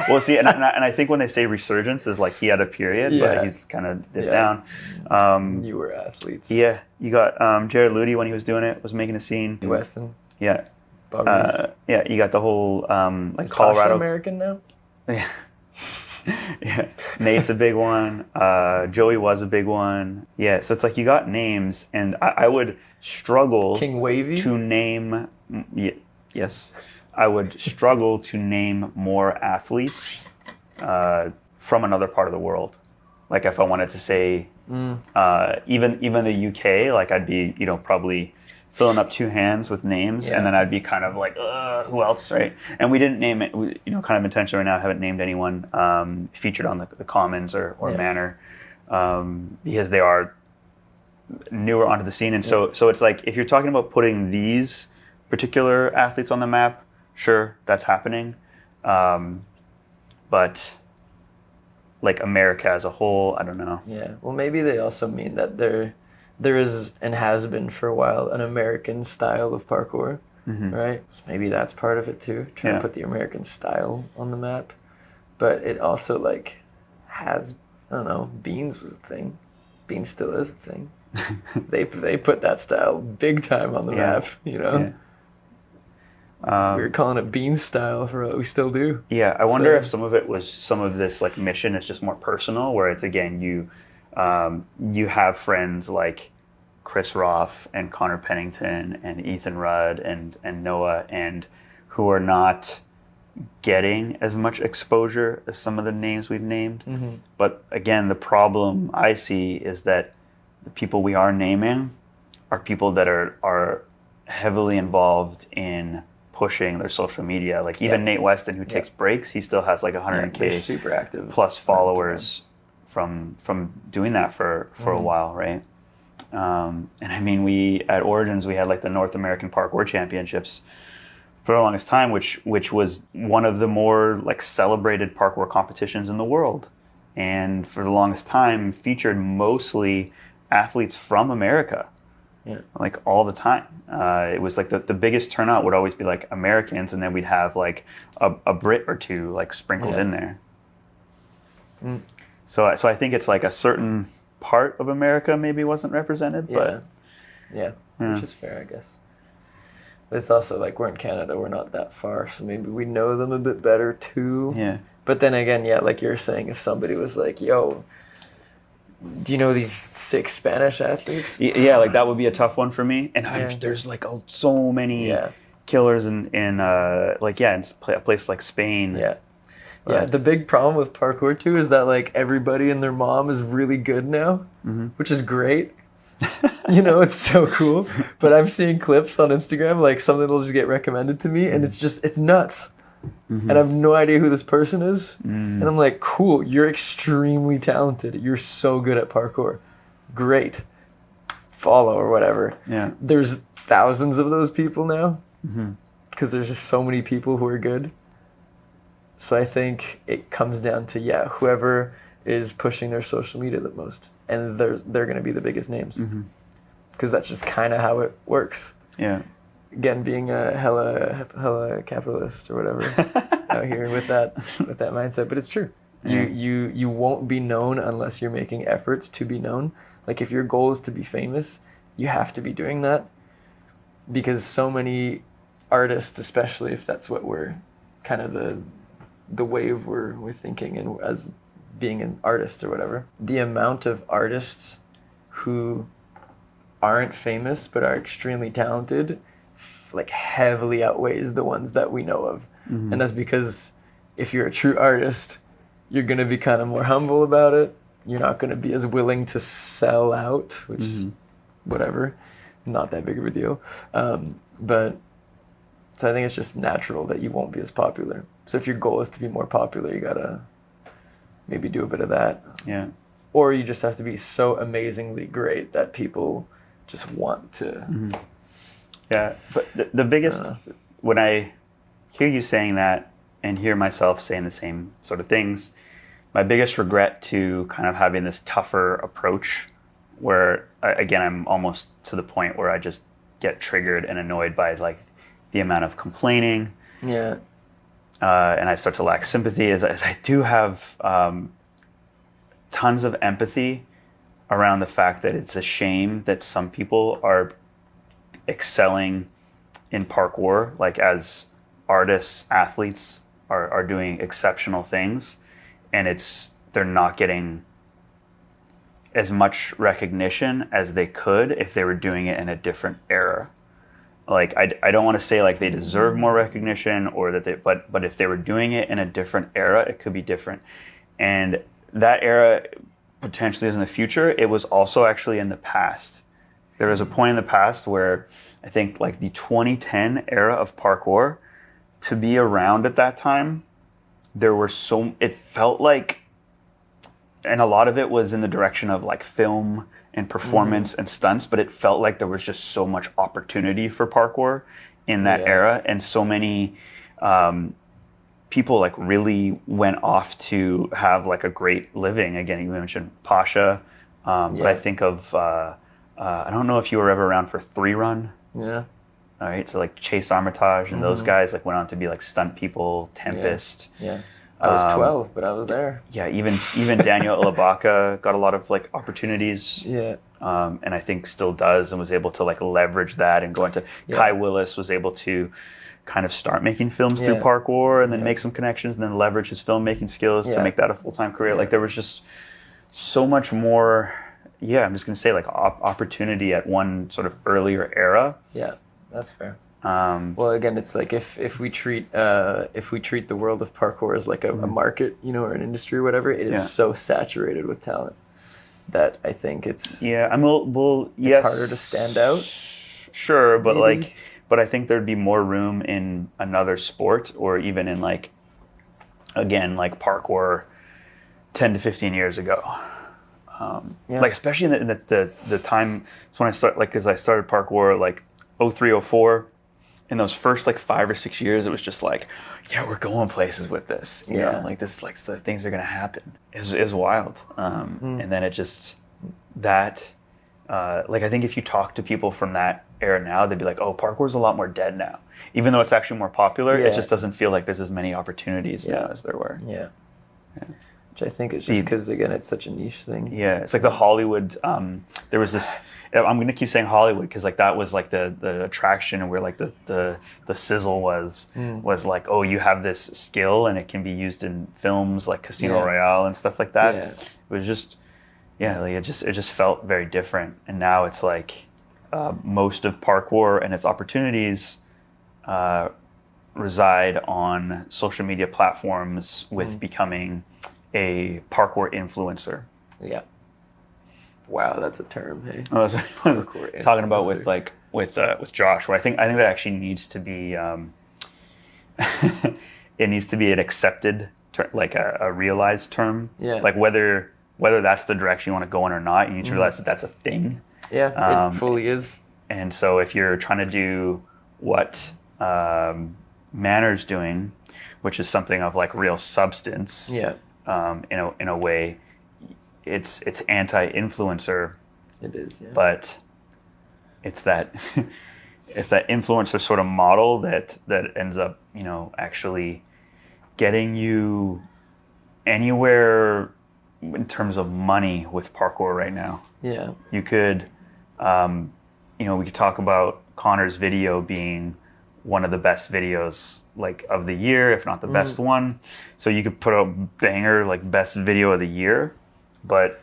Well, see, and I think when they say resurgence is like he had a period, but he's kind of dipped down. You were athletes. Yeah, you got Jared Ludy when he was doing it, was making a scene. Weston. Yeah. Bob Reese. Yeah, you got the whole Is Colorado. Pasha American now? Yeah. Yeah, Nate's a big one. Joey was a big one. Yeah, so it's like you got names, and I would struggle King Wavy to name. Yes, I would struggle to name more athletes from another part of the world. Like if I wanted to say even the UK, like I'd be probably filling up 2 hands with names, and then I'd be kind of like, who else, right? And we didn't name it, kind of intentionally right now, haven't named anyone featured on the Commons or Manor, because they are newer onto the scene. And so it's like, if you're talking about putting these particular athletes on the map, sure, that's happening. But like America as a whole, I don't know. Yeah, well, maybe they also mean that there is and has been for a while an American style of parkour, right? So maybe that's part of it too, trying to put the American style on the map. But it also like has, I don't know, Beans was a thing. Beans still is a thing. They put that style big time on the map, Yeah. We were calling it Beans style for what we still do. Yeah, I wonder if some of this like mission is just more personal, where it's again you have friends like Chris Roth and Connor Pennington and Ethan Rudd and Noah, and who are not getting as much exposure as some of the names we've named. But again, the problem I see is that the people we are naming are people that are heavily involved in pushing their social media. Like even Nate Weston, who takes breaks, he still has like 100K super active plus followers from doing that for a while, right? And I mean, we at Origins, we had like the North American Parkour Championships for the longest time, which was one of the more like celebrated parkour competitions in the world, and for the longest time featured mostly athletes from America. Yeah, like all the time. It was like the biggest turnout would always be like Americans, and then we'd have like a Brit or two like sprinkled in there. So I think it's like a certain part of America maybe wasn't represented, but which is fair, I guess. But it's also like we're in Canada, we're not that far, so maybe we know them a bit better too. Yeah. But then again, like you're saying, if somebody was like, "Yo, do you know these 6 Spanish athletes?" Yeah, like that would be a tough one for me. And there's like so many killers in a place like Spain. Yeah. Yeah, the big problem with parkour too is that like everybody and their mom is really good now, which is great. It's so cool. But I'm seeing clips on Instagram, like something will just get recommended to me, and it's nuts. And I have no idea who this person is. And I'm like, cool, you're extremely talented. You're so good at parkour. Great. Follow or whatever. Yeah. There's thousands of those people now because there's just so many people who are good. So I think it comes down to, whoever is pushing their social media the most. And they're going to be the biggest names. Because that's just kind of how it works. Yeah. Again, being a hella capitalist or whatever out here with that mindset. But it's true. Yeah. You won't be known unless you're making efforts to be known. Like if your goal is to be famous, you have to be doing that. Because so many artists, especially if that's what we're kind of the wave we're thinking and as being an artist or whatever, the amount of artists who aren't famous but are extremely talented like heavily outweighs the ones that we know of. And that's because if you're a true artist, you're going to be kind of more humble about it. You're not going to be as willing to sell out, which whatever, not that big of a deal. But so I think it's just natural that you won't be as popular. So if your goal is to be more popular, you gotta maybe do a bit of that. Yeah. Or you just have to be so amazingly great that people just want to. Yeah, but the biggest, when I hear you saying that and hear myself saying the same sort of things, my biggest regret to kind of having this tougher approach where, again, I'm almost to the point where I just get triggered and annoyed by like the amount of complaining. Yeah. And I start to lack sympathy as I do have tons of empathy around the fact that it's a shame that some people are excelling in parkour, like as artists, athletes are doing exceptional things, and they're not getting as much recognition as they could if they were doing it in a different era. Like I don't want to say like they deserve more recognition or that but if they were doing it in a different era, it could be different. And that era potentially is in the future. It was also actually in the past. There was a point in the past where I think like the 2010 era of parkour, to be around at that time, it felt like, and a lot of it was in the direction of like film and performance and stunts, but it felt like there was just so much opportunity for parkour in that era, and so many people like really went off to have like a great living. Again, you mentioned Pasha, but I think of I don't know if you were ever around for 3 Run. Yeah. All right, so like Chase Armitage and those guys like went on to be like stunt people, Tempest. Yeah. I was 12, but I was there. Yeah, even Daniel Ilabaka got a lot of like opportunities. Yeah. And I think still does, and was able to like leverage that and go into. Kai Willis was able to kind of start making films through parkour and then make some connections and then leverage his filmmaking skills to make that a full-time career. Like there was just so much more. Yeah, I'm just gonna say like opportunity at one sort of earlier era. Yeah, that's fair. Well, again, it's like if we treat the world of parkour as like a market, or an industry or whatever, it is so saturated with talent that I think it's yes, it's harder to stand out. Sure, but maybe. But I think there'd be more room in another sport, or even in like, again, like parkour 10 to 15 years ago. Like especially in the time, so when I started parkour like 03, 04. In those first like 5 or 6 years, it was just like, we're going places with this. You know, like this, like the things are gonna happen. Is wild. And then it just like I think if you talk to people from that era now, they'd be like, oh, parkour's a lot more dead now. Even though it's actually more popular, it just doesn't feel like there's as many opportunities now as there were. Yeah. Which I think is just because, again, it's such a niche thing. Yeah, it's like the Hollywood, there was this, I'm going to keep saying Hollywood because like that was like the attraction, and where like the sizzle was like, oh, you have this skill and it can be used in films like Casino Royale and stuff like that. Yeah. It was just, like it just felt very different. And now it's like most of parkour and its opportunities reside on social media platforms with becoming a parkour influencer. Yeah. Wow, that's a term. Hey. I was talking about with Josh, where I think that actually needs to be it needs to be an accepted like a realized term. Yeah. Like whether that's the direction you want to go in or not, you need to realize that that's a thing. Yeah, it fully is. And so if you're trying to do what Manor's doing, which is something of like real substance, Yeah. In a way, it's anti-influencer. It is, yeah. But it's that it's that influencer sort of model that ends up, actually getting you anywhere in terms of money with parkour right now. Yeah. You could, we could talk about Connor's video being one of the best videos like of the year, if not the best one. So you could put a banger like best video of the year, but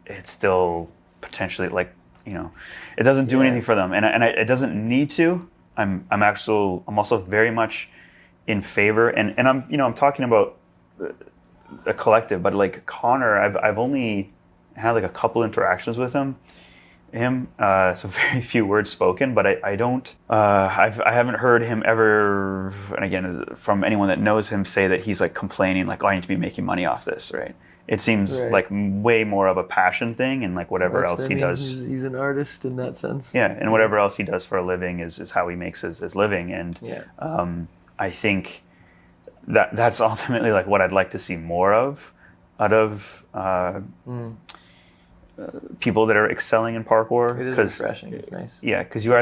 it's still potentially like, it doesn't do anything for them, and it doesn't need to. I'm also very much in favor, and I'm talking about a collective, but like Connor, I've only had like a couple interactions with him, so very few words spoken, but I haven't heard him ever, and again, from anyone that knows him, say that he's like complaining like, oh, I need to be making money off this, right? It seems like way more of a passion thing, and like whatever else he does. He's an artist in that sense. Yeah, and whatever else he does for a living is how he makes his living, and I think that's ultimately like what I'd like to see more of out of people that are excelling in parkour. It is refreshing. It's nice. Yeah, because you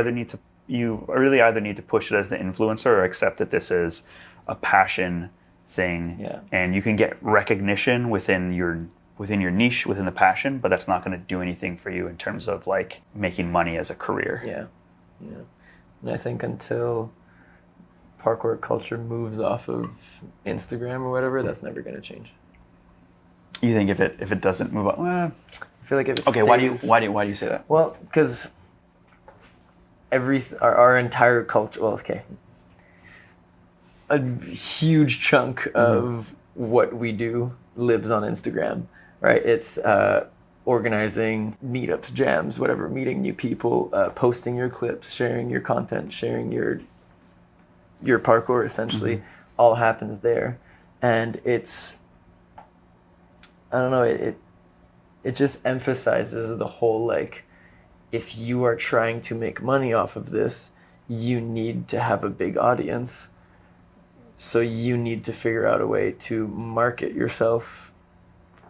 really either need to push it as the influencer or accept that this is a passion thing. Yeah. And you can get recognition within your niche, within the passion, but that's not going to do anything for you in terms of like making money as a career. Yeah. And I think until parkour culture moves off of Instagram or whatever, that's never going to change. You think if it doesn't move on? Well, I feel like if it okay, stays, why do you say that? Well, because our entire culture. Well, okay, a huge chunk of what we do lives on Instagram, right? It's organizing meetups, jams, whatever, meeting new people, posting your clips, sharing your content, sharing your parkour. Essentially, all happens there, and it's. I don't know, it just emphasizes the whole, like, if you are trying to make money off of this, you need to have a big audience. So you need to figure out a way to market yourself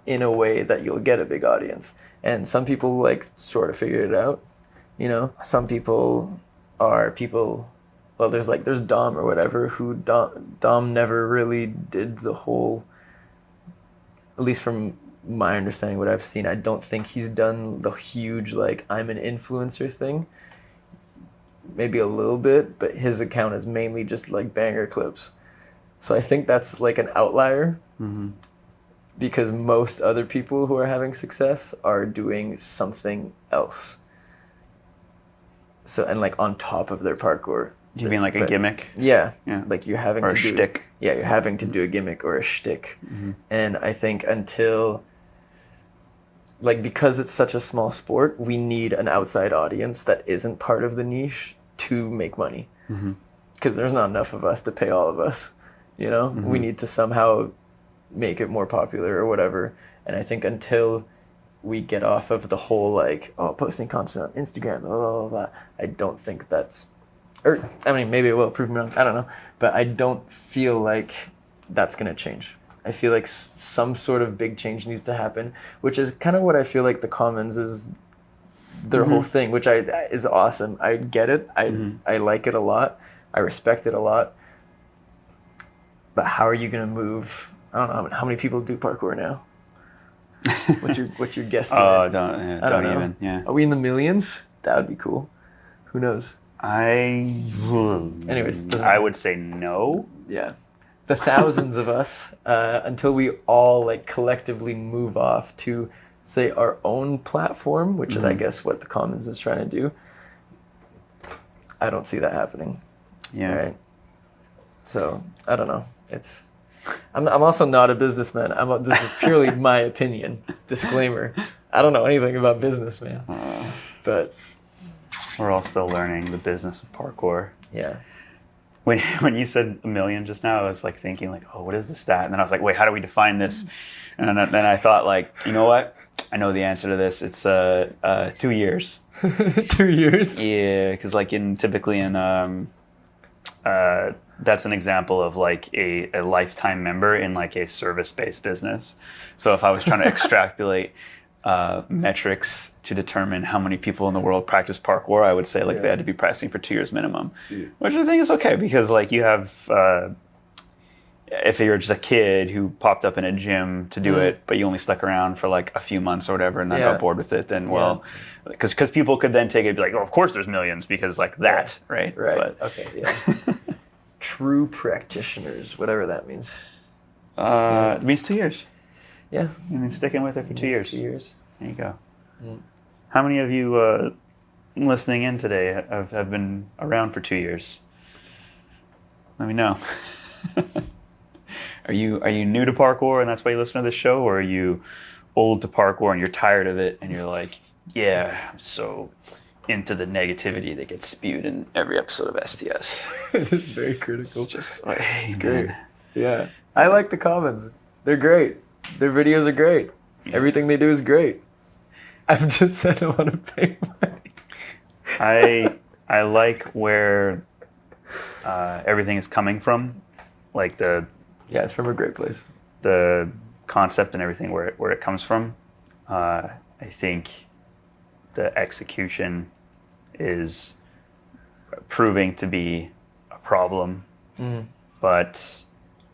in a way that you'll get a big audience. And some people, like, sort of figured it out, Some people are people, well, there's Dom or whatever, who Dom never really did the whole... At least from my understanding, what I've seen, I don't think he's done the huge, like, I'm an influencer thing. Maybe a little bit, but his account is mainly just, like, banger clips. So I think that's, like, an outlier. Because most other people who are having success are doing something else. So, and, like, on top of their parkour. You mean like a gimmick? Yeah. Like you're having to do... Or a shtick. Yeah, you're having to do a gimmick or a shtick. And I think until... Like, because it's such a small sport, we need an outside audience that isn't part of the niche to make money. Because there's not enough of us to pay all of us, We need to somehow make it more popular or whatever. And I think until we get off of the whole, like, posting content on Instagram, blah, blah, blah, blah, I don't think that's... Or, I mean, maybe it will, prove me wrong, I don't know. But I don't feel like that's going to change. I feel like some sort of big change needs to happen, which is kind of what I feel like the Commons is, their whole thing, which is awesome. I get it. I like it a lot. I respect it a lot. But how are you going to move? I don't know, how many people do parkour now? What's your guess? Oh, don't even, yeah. Are we in the millions? That would be cool. Who knows? Anyways, I would say no. Yeah, the thousands of us, until we all, like, collectively move off to, say, our own platform, which is, I guess, what the Commons is trying to do. I don't see that happening. Yeah. Right? So I don't know. I'm also not a businessman. This is purely my opinion. Disclaimer. I don't know anything about business, man. But we're all still learning the business of parkour. Yeah. When you said $1 million just now, I was like thinking like, oh, what is the stat? And then I was like, wait, how do we define this? And then I thought like, you know what? I know the answer to this. It's 2 years. 2 years? Yeah, because like typically in that's an example of like a lifetime member in like a service-based business. So if I was trying to extrapolate metrics to determine how many people in the world practice parkour, I would say like they had to be practicing for 2 years minimum, which I think is okay because like you have, if you're just a kid who popped up in a gym to do it, but you only stuck around for like a few months or whatever and then got bored with it, then because people could then take it and be like, oh, of course there's millions because like that, right? Right. But, okay. Yeah. True practitioners, whatever that means. It means 2 years. Yeah. I mean, sticking with it for 2 years. 2 years. There you go. How many of you listening in today have been around for 2 years? Let me know. Are you new to parkour and that's why you listen to this show, or are you old to parkour and you're tired of it and you're like, yeah, I'm so into the negativity that gets spewed in every episode of STS. It is very critical. It's just like, hey, it's man. great. Yeah. I like the comments. They're great. Their videos are great. Yeah. Everything they do is great. I've just said I want to pay money. I like where everything is coming from. Like it's from a great place. The concept and everything where it comes from. I think the execution is proving to be a problem. But,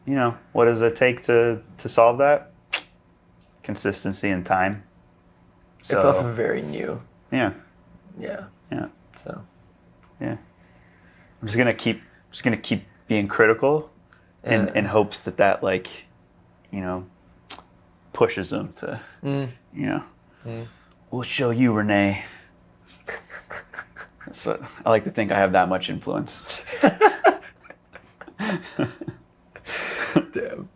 you know, what does it take to solve that? Consistency and time. So, it's also very new. Yeah. Yeah. Yeah. So. Yeah. I'm just gonna keep being critical in hopes that like, you know, pushes them to, you know. We'll show you, Rene. I like to think I have that much influence. Damn.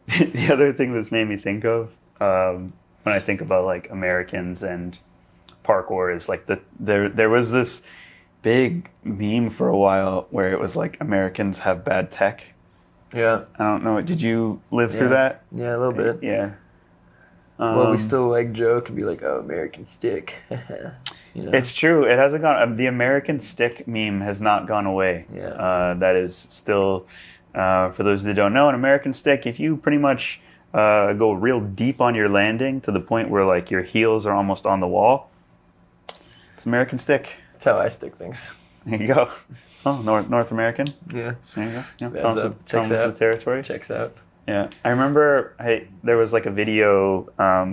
The other thing that's made me think of when I think about like Americans and parkour is like there was this big meme for a while where it was like Americans have bad tech. Yeah. I don't know. Did you live through that? Yeah, a little bit. Yeah. Well, we still like joke and be like, "Oh, American stick." You know? It's true. It hasn't gone. The American stick meme has not gone away. Yeah. That is still, for those that don't know, an American stick. If you pretty much go real deep on your landing to the point where like your heels are almost on the wall, it's American stick. That's how I stick things. There you go. Oh, North American. Yeah. There you go. Yeah. Checks out. The territory. Checks out. Yeah, I remember there was like a video, I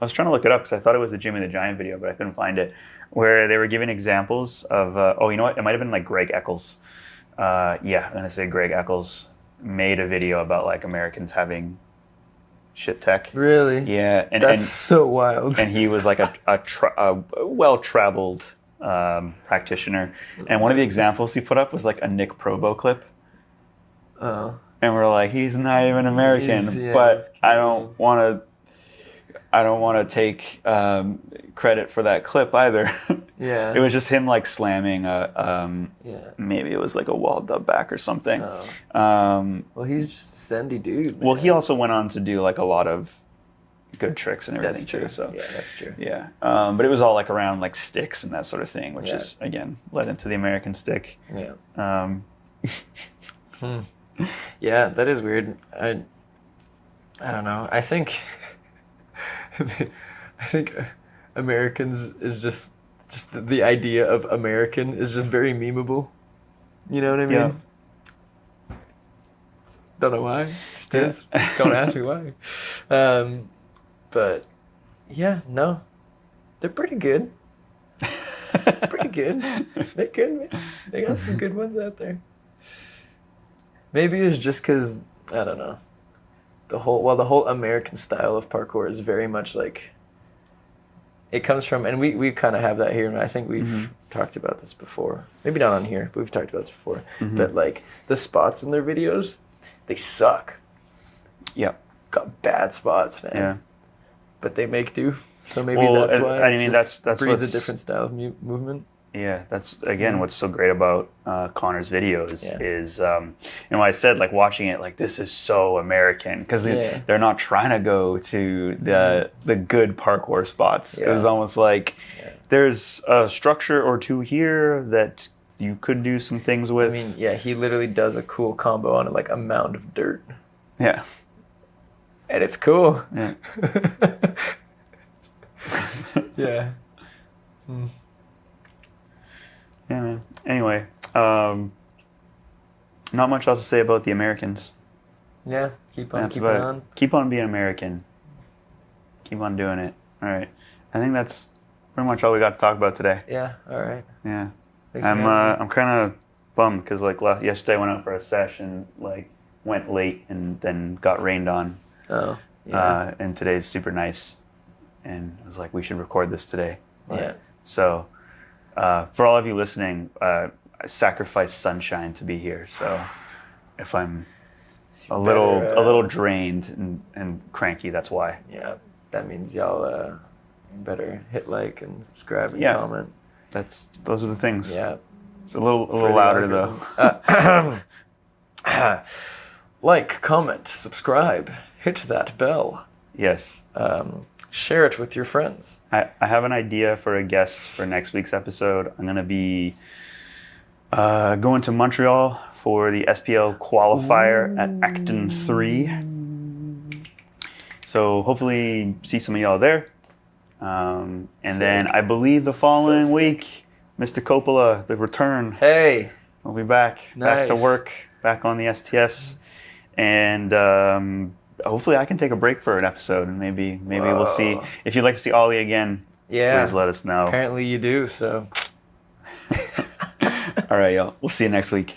was trying to look it up because I thought it was a Jimmy the Giant video, but I couldn't find it, where they were giving examples of, you know what, it might have been like Greg Eccles. I'm going to say Greg Eccles made a video about like Americans having shit tech. Really? Yeah. That's so wild. And he was like a well-traveled practitioner. And one of the examples he put up was like a Nick Provo clip. Oh. And we're like, he's not even American, but I don't want to take credit for that clip either. Yeah. It was just him like slamming maybe it was like a wall dub back or something. Oh. Well, he's just a sandy dude, man. Well, he also went on to do like a lot of good tricks and everything. That's true. Too. So yeah, that's true. Yeah. But it was all like around like sticks and that sort of thing, which is again led into the American stick. Yeah. Yeah, that is weird. I don't know. I think Americans is just the idea of American is just very memeable. You know what I mean? Yeah. Don't know why. Just is. Don't ask me why. But yeah, no. They're pretty good. Pretty good. They're good, man. They got some good ones out there. Maybe it's just because, I don't know, the whole American style of parkour is very much like, it comes from, and we kind of have that here, and I think we've talked about this before. Maybe not on here, but we've talked about this before. But like the spots in their videos, they suck. Yep. Got bad spots, man. Yeah. But they make do. So maybe that's why. I mean, that's breeds a different style of movement. Yeah, that's again what's so great about Connor's videos is, what I said, like watching it, like this is so American because they're not trying to go to the good parkour spots. It was almost like there's a structure or two here that you could do some things with. I mean, he literally does a cool combo on like a mound of dirt. Yeah. And it's cool. Yeah. Yeah. Yeah, man. Anyway, not much else to say about the Americans. Yeah, keep on keeping on. Keep on being American. Keep on doing it. All right. I think that's pretty much all we got to talk about today. Yeah. All right. Yeah. I'm kind of bummed because like yesterday I went out for a session, like went late and then got rained on. Oh. Yeah. And today's super nice, and I was like, we should record this today. Yeah. So. For all of you listening, I sacrificed sunshine to be here. So if I'm a little drained and cranky, that's why. Yeah, that means y'all better hit like and subscribe and comment. Those are the things. Yeah, it's a little louder though. Like, comment, subscribe, hit that bell. Yes. Share it with your friends. I have an idea for a guest for next week's episode. I'm going to be going to Montreal for the SPL qualifier at Acton 3. So hopefully see some of y'all there. And then I believe the following week, Mr. Coppola, the return. Hey. We'll be back. Nice. Back to work. Back on the STS. And... hopefully I can take a break for an episode, and maybe we'll see. If you'd like to see Ollie again, please let us know. Apparently you do, so. All right, y'all. We'll see you next week.